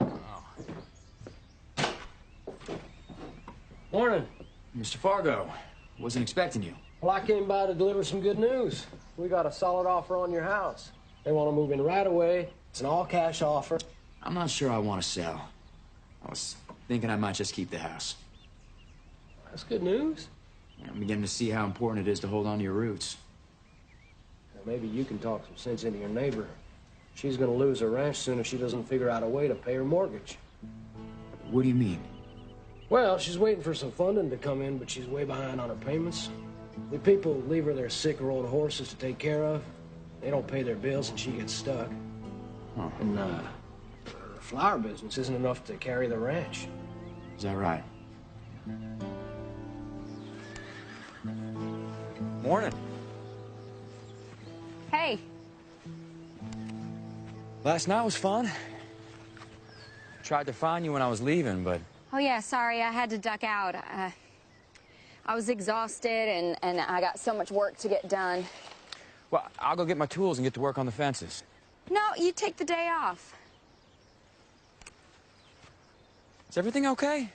Oh, Morning. Mr. Fargo, wasn't expecting you. Well, I came by to deliver some good news. We got a solid offer on your house. They want to move in right away. It's an all-cash offer. I'm not sure I want to sell. I was thinking I might just keep the house. That's good news. I'm beginning to see how important it is to hold on to your roots. Maybe you can talk some sense into your neighbor. She's going to lose her ranch soon if she doesn't figure out a way to pay her mortgage. What do you mean? Well, she's waiting for some funding to come in, but she's way behind on her payments. The people leave her their sick or old horses to take care of. They don't pay their bills, and she gets stuck. Huh. And the flower business isn't enough to carry the ranch. Is that right? Morning. Hey. Last night was fun. Tried to find you when I was leaving, but... Oh, yeah, sorry, I had to duck out. I was exhausted, and I got so much work to get done. Well, I'll go get my tools and get to work on the fences. No, you take the day off. Is everything okay?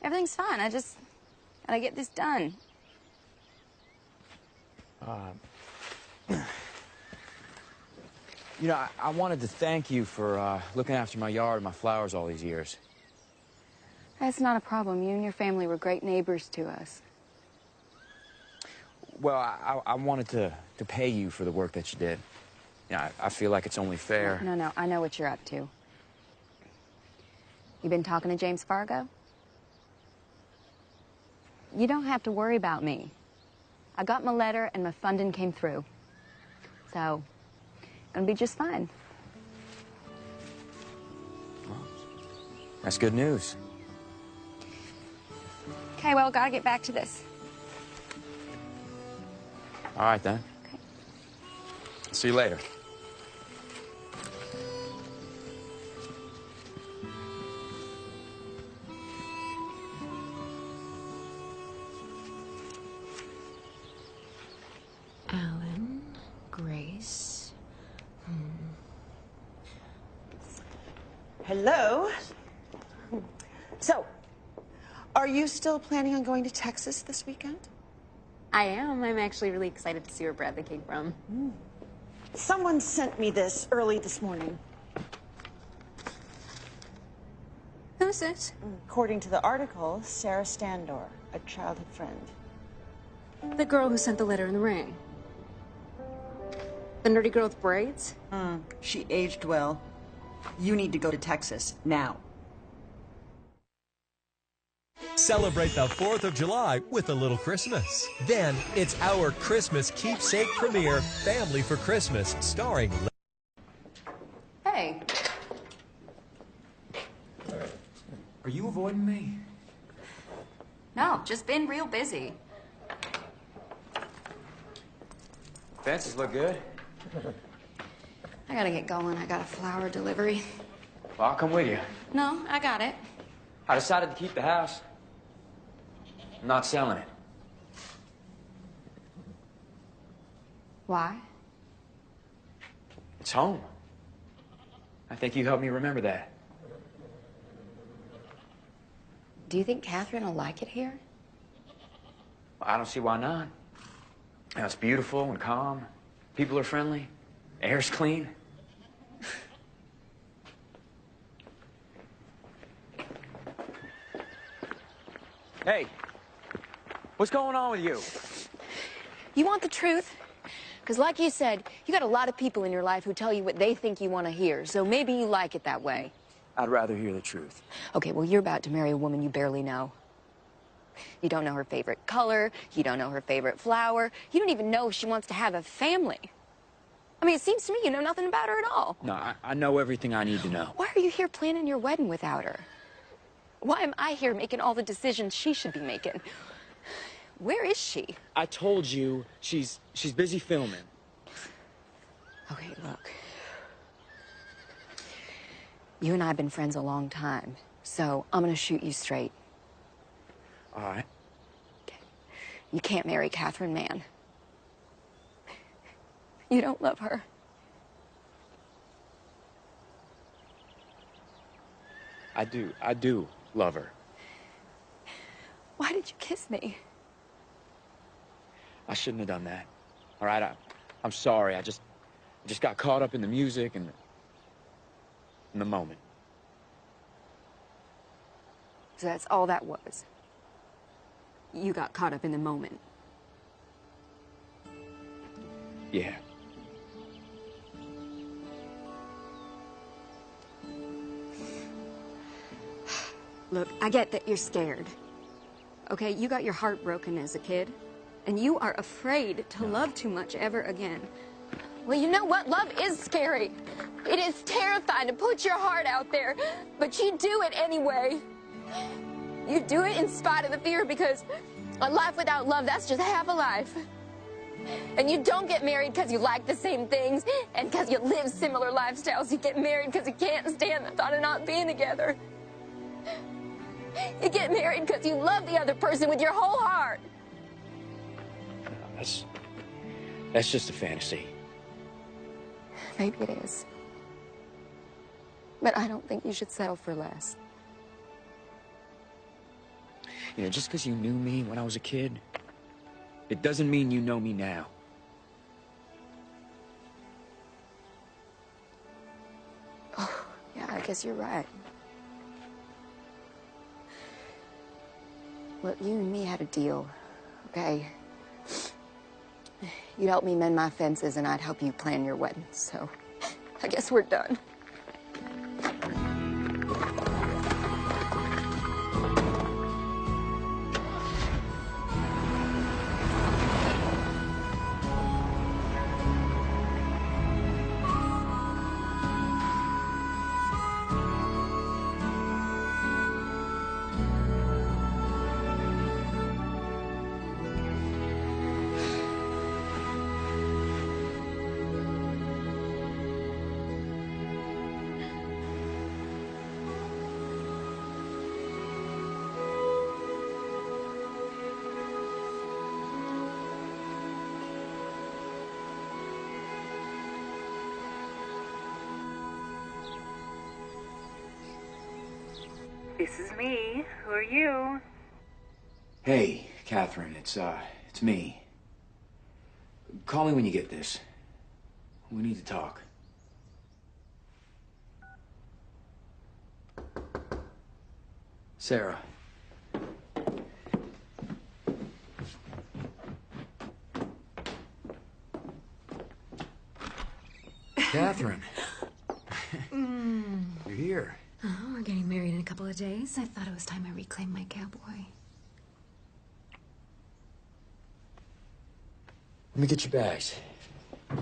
Everything's fine. I just gotta get this done. You know, I wanted to thank you for looking after my yard and my flowers all these years. That's not a problem. You and your family were great neighbors to us. Well, I wanted to pay you for the work that you did. You know, I feel like it's only fair. No, I know what you're up to. You been talking to James Fargo? You don't have to worry about me. I got my letter and my funding came through. So, gonna be just fine. That's good news. Okay, well, gotta get back to this. All right, then. Okay. See you later. Alan, Grace. Hello. So, are you still planning on going to Texas this weekend? I am. I'm actually really excited to see where Bradley came from. Someone sent me this early this morning. Who's this? According to the article, Sarah Standor, a childhood friend. The girl who sent the letter in the ring. The nerdy girl with braids? She aged well. You need to go to Texas now. Celebrate the 4th of July with a little Christmas. Then it's our Christmas keepsake premiere, Family for Christmas, starring... Hey. Are you avoiding me? No, just been real busy. Fences look good. I gotta get going. I got a flower delivery. Well, I'll come with you. No, I got it. I decided to keep the house. I'm not selling it. Why? It's home. I think you helped me remember that. Do you think Catherine will like it here? Well, I don't see why not. You know, it's beautiful and calm. People are friendly. Air's clean. Hey, what's going on with you? You want the truth? Because like you said, you got a lot of people in your life who tell you what they think you want to hear, so maybe you like it that way. I'd rather hear the truth. Okay, well, you're about to marry a woman you barely know. You don't know her favorite color, you don't know her favorite flower, you don't even know if she wants to have a family. I mean, it seems to me you know nothing about her at all. No, I know everything I need to know. Why are you here planning your wedding without her? Why am I here making all the decisions she should be making? Where is she? I told you she's busy filming. Okay, look. You and I have been friends a long time, so I'm gonna shoot you straight. All right. Okay. You can't marry Catherine Mann. You don't love her. I do love her. did you kiss me? I shouldn't have done that. All right, I'm sorry. I just got caught up in the music and in the moment. So that's all that was. You got caught up in the moment. Yeah. Look, I get that you're scared. Okay, you got your heart broken as a kid, and you are afraid to love too much ever again. Well, you know what? Love is scary. It is terrifying to put your heart out there, but you do it anyway. You do it in spite of the fear, because a life without love, that's just half a life. And you don't get married because you like the same things and because you live similar lifestyles. You get married because you can't stand the thought of not being together. You get married because you love the other person with your whole heart. That's just a fantasy. Maybe it is. But I don't think you should settle for less. You know, just because you knew me when I was a kid, it doesn't mean you know me now. Oh, yeah, I guess you're right. Look, you and me had a deal, okay? You'd help me mend my fences and I'd help you plan your wedding, so I guess we're done. This is me. Who are you? Hey, Catherine, it's me. Call me when you get this. We need to talk. Sarah. Catherine. You're here. Oh, we're getting married in a couple of days. I thought it was time I reclaimed my cowboy. Let me get your bags. All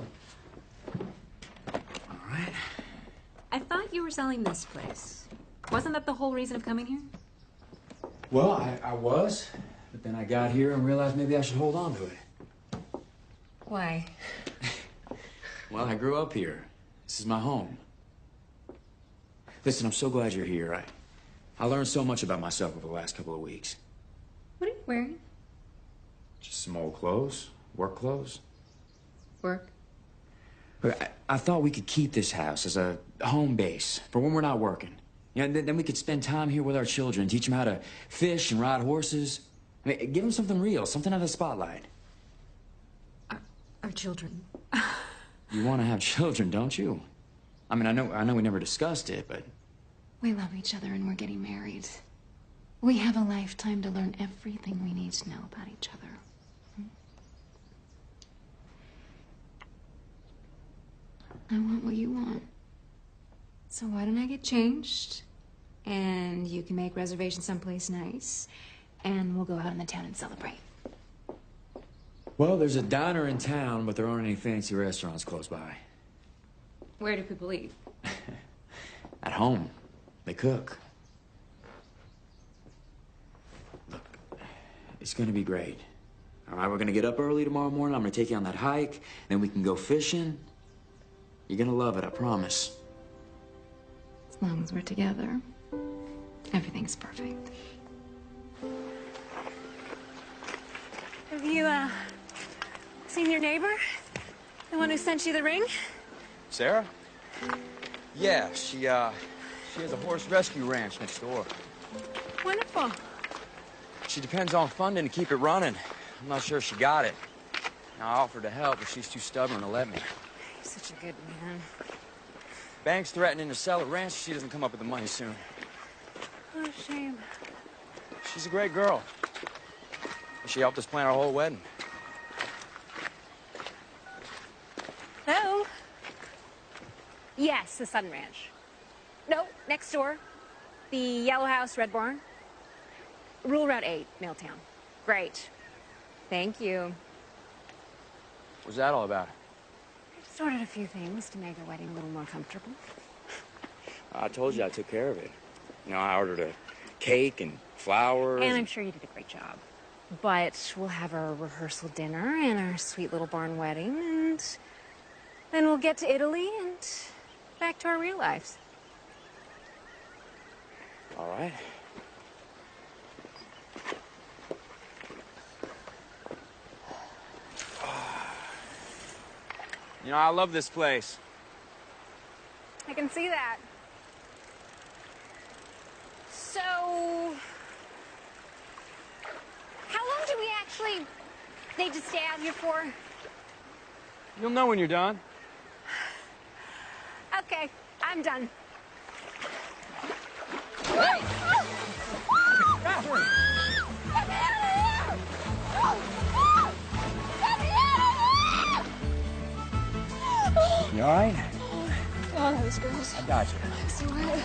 right. I thought you were selling this place. Wasn't that the whole reason of coming here? Well, I was, but then I got here and realized maybe I should hold on to it. Why? Well, I grew up here. This is my home. Listen, I'm so glad you're here. I learned so much about myself over the last couple of weeks. What are you wearing? Just some old clothes, work clothes. Work? Look, I thought we could keep this house as a home base for when we're not working. You know, then we could spend time here with our children, teach them how to fish and ride horses. I mean, give them something real, something out of the spotlight. Our children. You want to have children, don't you? I mean, I know we never discussed it, but... We love each other and we're getting married. We have a lifetime to learn everything we need to know about each other. I want what you want. So why don't I get changed? And you can make reservations someplace nice. And we'll go out in the town and celebrate. Well, there's a diner in town, but there aren't any fancy restaurants close by. Where do people eat? At home. They cook. Look, it's gonna be great. All right, we're gonna get up early tomorrow morning. I'm gonna take you on that hike. Then we can go fishing. You're gonna love it, I promise. As long as we're together, everything's perfect. Have you, seen your neighbor? The one who sent you the ring? Sarah? Yeah, she has a horse rescue ranch next door. Wonderful. She depends on funding to keep it running. I'm not sure she got it. Now, I offered to help, but she's too stubborn to let me. You're such a good man. Bank's threatening to sell a ranch if she doesn't come up with the money soon. What a shame. She's a great girl. She helped us plan our whole wedding. Hello? Yes, the Sun Ranch. No, next door. The Yellow House, Red Barn. Rule Route 8, Milltown. Great. Thank you. What's that all about? I just ordered a few things to make our wedding a little more comfortable. I told you I took care of it. You know, I ordered a cake and flowers. And I'm sure you did a great job. But we'll have our rehearsal dinner and our sweet little barn wedding, and then we'll get to Italy and back to our real lives. All right. You know, I love this place. I can see that. So, how long do we actually need to stay out here for? You'll know when you're done. Okay, I'm done. Catherine! You all right? Oh, that was gross. I got you. I'm so wet.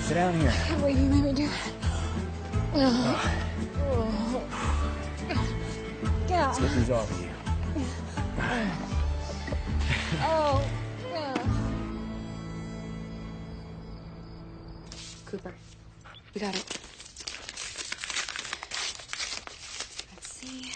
Sit down here. I can't believe you made me do it. Oh. God. Let's get these off of you. Oh. Cooper, we got it. Let's see.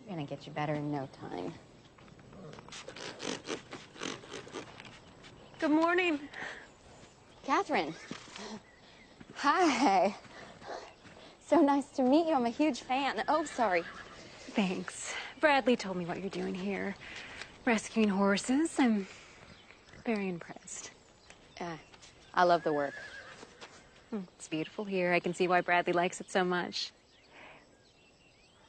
Gonna get you better in no time. Good morning. Catherine. Hi. So nice to meet you. I'm a huge fan. Oh, sorry. Thanks. Bradley told me what you're doing here. Rescuing horses. I'm very impressed. I love the work. It's beautiful here. I can see why Bradley likes it so much.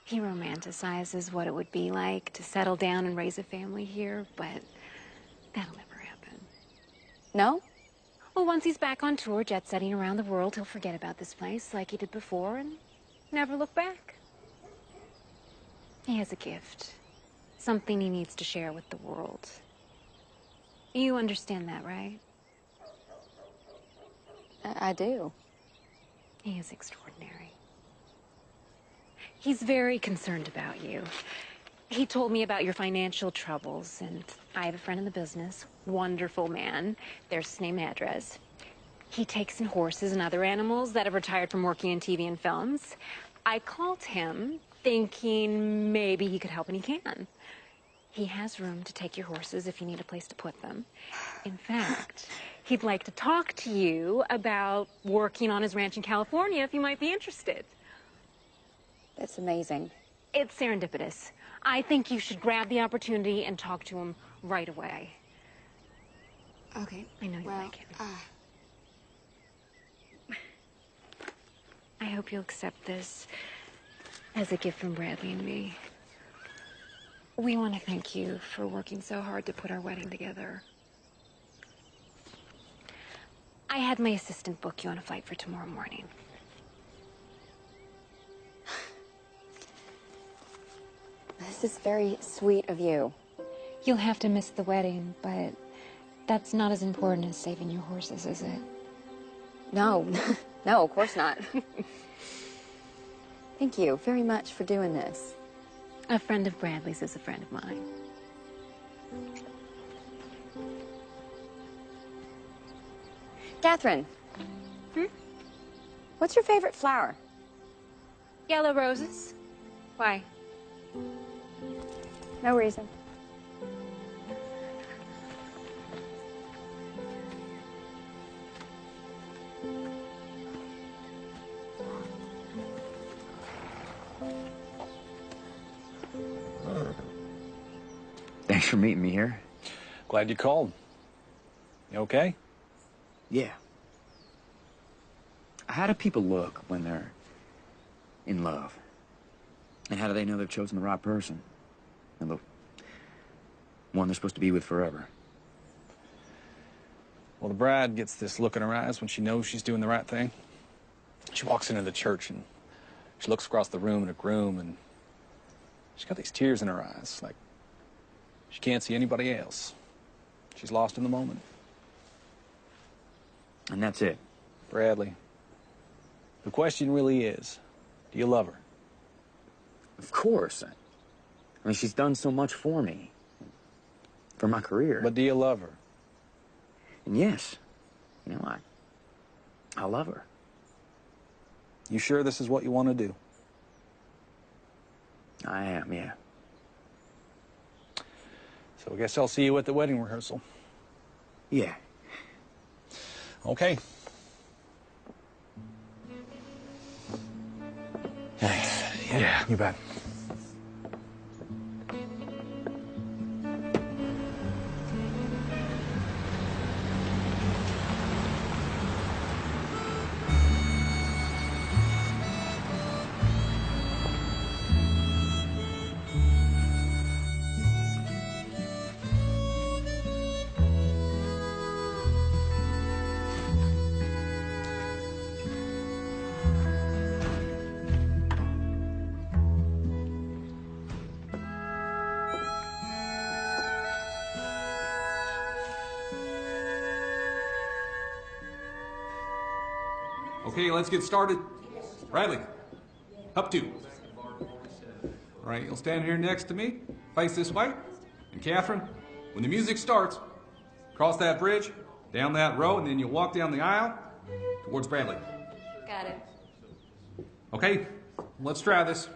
He romanticizes what it would be like to settle down and raise a family here, but that'll never happen. No? Well, once he's back on tour, jet-setting around the world, he'll forget about this place like he did before and never look back. He has a gift. Something he needs to share with the world. You understand that, right? I do. He is extraordinary. He's very concerned about you. He told me about your financial troubles, and I have a friend in the business, wonderful man. There's his name and address. He takes in horses and other animals that have retired from working in TV and films. I called him thinking maybe he could help, and he can. He has room to take your horses if you need a place to put them. In fact, he'd like to talk to you about working on his ranch in California if you might be interested. That's amazing. It's serendipitous. I think you should grab the opportunity and talk to him right away. Okay. I know you like him. I hope you'll accept this as a gift from Bradley and me. We want to thank you for working so hard to put our wedding together. I had my assistant book you on a flight for tomorrow morning. This is very sweet of you. You'll have to miss the wedding, but that's not as important as saving your horses, is it? No. No, of course not. Thank you very much for doing this. A friend of Bradley's is a friend of mine. Catherine. What's your favorite flower? Yellow roses. Why? No reason. Thanks for meeting me here. Glad you called. You okay? Yeah. How do people look when they're in love? And how do they know they've chosen the right person? And the one they're supposed to be with forever? Well, the bride gets this look in her eyes when she knows she's doing the right thing. She walks into the church and she looks across the room at a groom and she's got these tears in her eyes, like she can't see anybody else. She's lost in the moment. And that's it. Bradley, the question really is, do you love her? Of course. I mean, she's done so much for me. For my career. But do you love her? And yes. You know, I love her. You sure this is what you want to do? I am, yeah. So I guess I'll see you at the wedding rehearsal. Yeah. Okay. Thanks. Yeah, you bet. Okay, let's get started. Bradley, up two. All right, you'll stand here next to me, face this way. And Catherine, when the music starts, cross that bridge, down that row, and then you'll walk down the aisle towards Bradley. Got it. Okay, let's try this.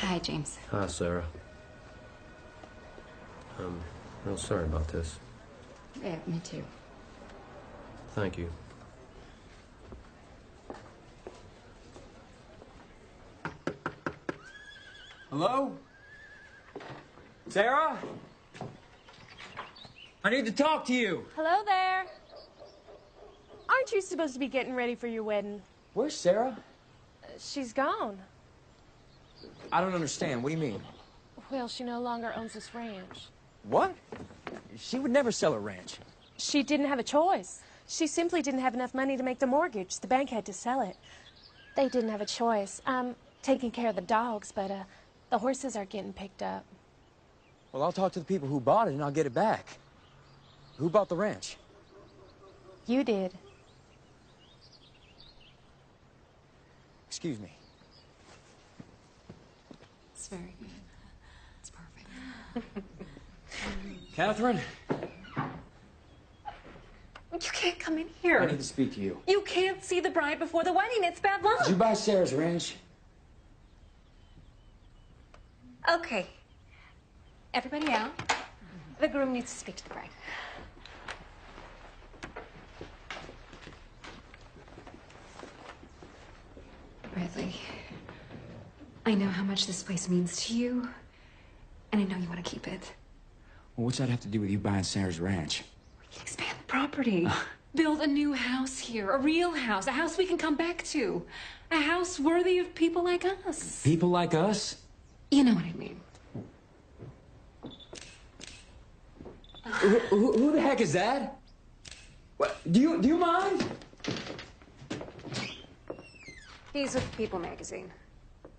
Hi, James. Hi, Sarah. I'm real sorry about this. Yeah, me too. Thank you. Hello? Sarah? I need to talk to you. Hello there. Aren't you supposed to be getting ready for your wedding? Where's Sarah? She's gone. I don't understand. What do you mean? Well, she no longer owns this ranch. What? She would never sell her ranch. She didn't have a choice. She simply didn't have enough money to make the mortgage. The bank had to sell it. They didn't have a choice. I'm taking care of the dogs, but the horses are getting picked up. Well, I'll talk to the people who bought it and I'll get it back. Who bought the ranch? You did. Excuse me. It's very good. It's perfect. Catherine? You can't come in here. I need to speak to you. You can't see the bride before the wedding. It's bad luck. Did you buy Sarah's ranch? Okay. Everybody out. The groom needs to speak to the bride. Bradley, I know how much this place means to you, and I know you want to keep it. Well, what's that have to do with you buying Sarah's ranch? Expand the property. Build a new house here, a real house, a house we can come back to. A house worthy of people like us. People like us? You know what I mean. Who the heck is that? What? Do you mind? He's with People magazine.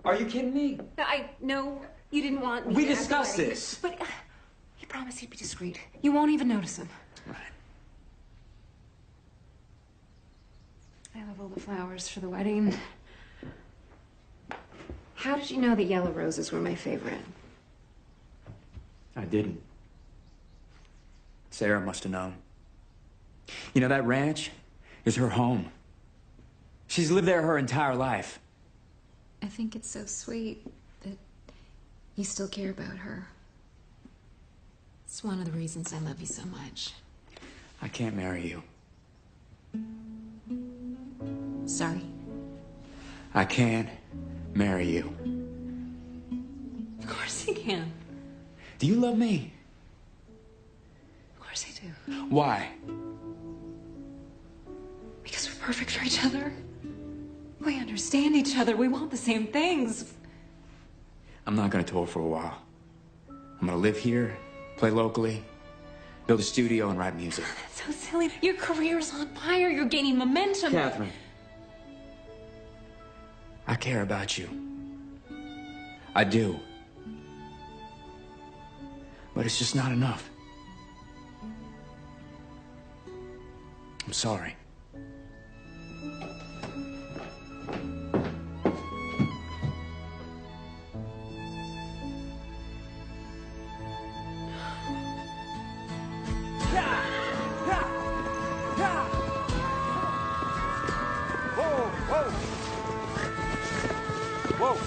Are you kidding me? I know you didn't want me We to have discussed the wedding, this. But he promised he'd be discreet. You won't even notice him. Right. I love all the flowers for the wedding. How did you know that yellow roses were my favorite? I didn't. Sarah must have known. You know, that ranch is her home. She's lived there her entire life. I think it's so sweet that you still care about her. It's one of the reasons I love you so much. I can't marry you. Sorry. I can't marry you. Of course you can. Do you love me? Of course I do. Why? Because we're perfect for each other. We understand each other. We want the same things. I'm not gonna tour for a while. I'm gonna live here, play locally, build a studio, and write music. That's so silly. Your career's on fire. You're gaining momentum. Catherine, I care about you. I do. But it's just not enough. I'm sorry. Whoa!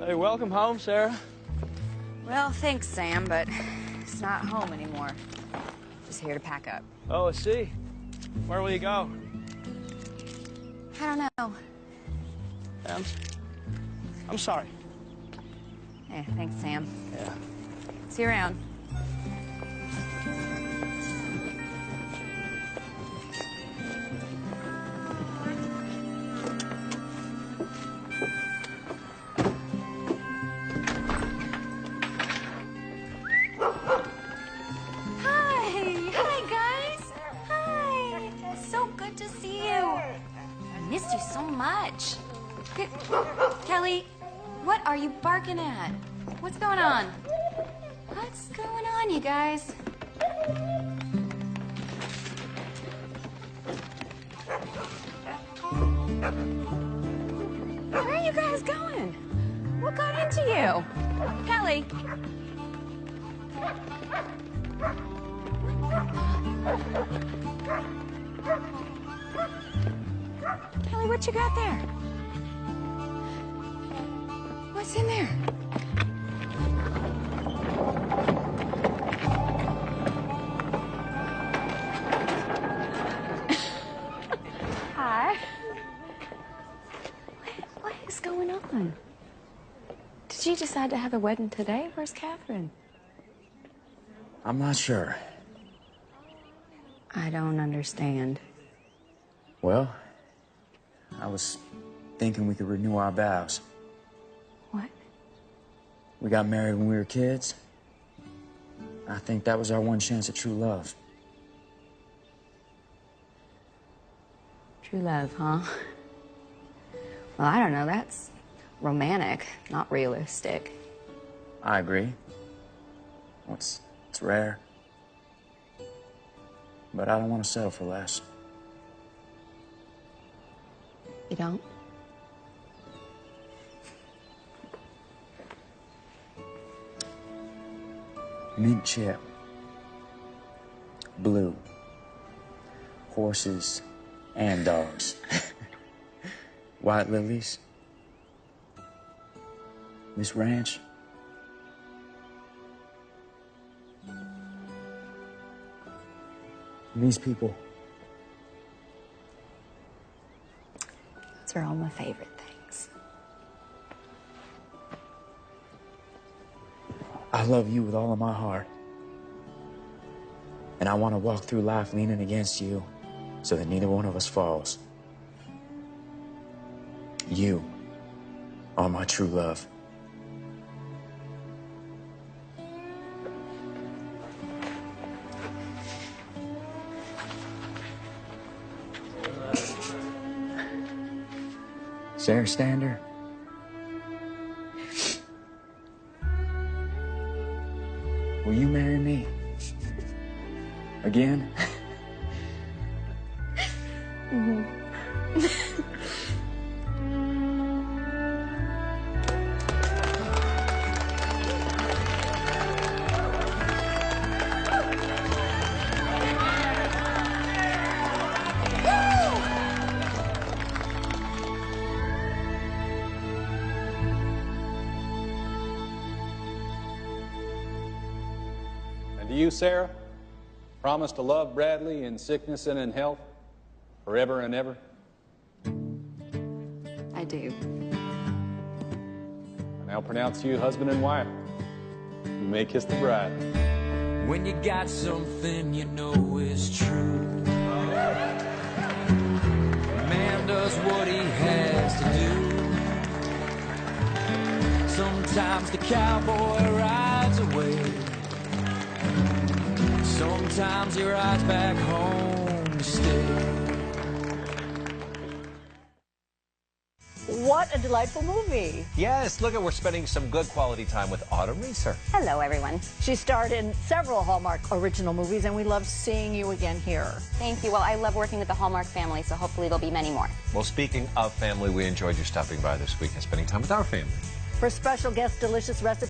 Hey, welcome home, Sarah. Well, thanks, Sam, but it's not home anymore. Just here to pack up. Oh, I see. Where will you go? I don't know. I'm sorry. Yeah, thanks, Sam. Yeah. See you around. Kelly, what are you barking at? What's going on? What's going on, you guys? Where are you guys going? What got into you? Kelly! Kelly, what you got there? What's in there? Hi. What is going on? Did you decide to have a wedding today? Where's Catherine? I'm not sure. I don't understand. Well, I was thinking we could renew our vows. What? We got married when we were kids. I think that was our one chance at true love. True love, huh? Well, I don't know. That's romantic, not realistic. I agree. Well, it's rare. But I don't want to settle for less. You don't? Mint chip. Blue. Horses and dogs. White lilies. This ranch. These people. Those are all my favorite things. I love you with all of my heart. And I want to walk through life leaning against you so that neither one of us falls. You are my true love. Sarah Stander. Will you marry me? Again? And do you, Sarah, promise to love Bradley in sickness and in health, forever and ever? I do. I now pronounce you husband and wife. You may kiss the bride. When you got something you know is true, man does what he has to do. Sometimes the cowboy rides away, sometimes he rides back home to stay. What a delightful movie. Yes, look at, we're spending some good quality time with Autumn Reeser. Hello, everyone. She starred in several Hallmark original movies, and we love seeing you again here. Thank you. Well, I love working with the Hallmark family, so hopefully there'll be many more. Well, speaking of family, we enjoyed you stopping by this week and spending time with our family. For special guest delicious recipes,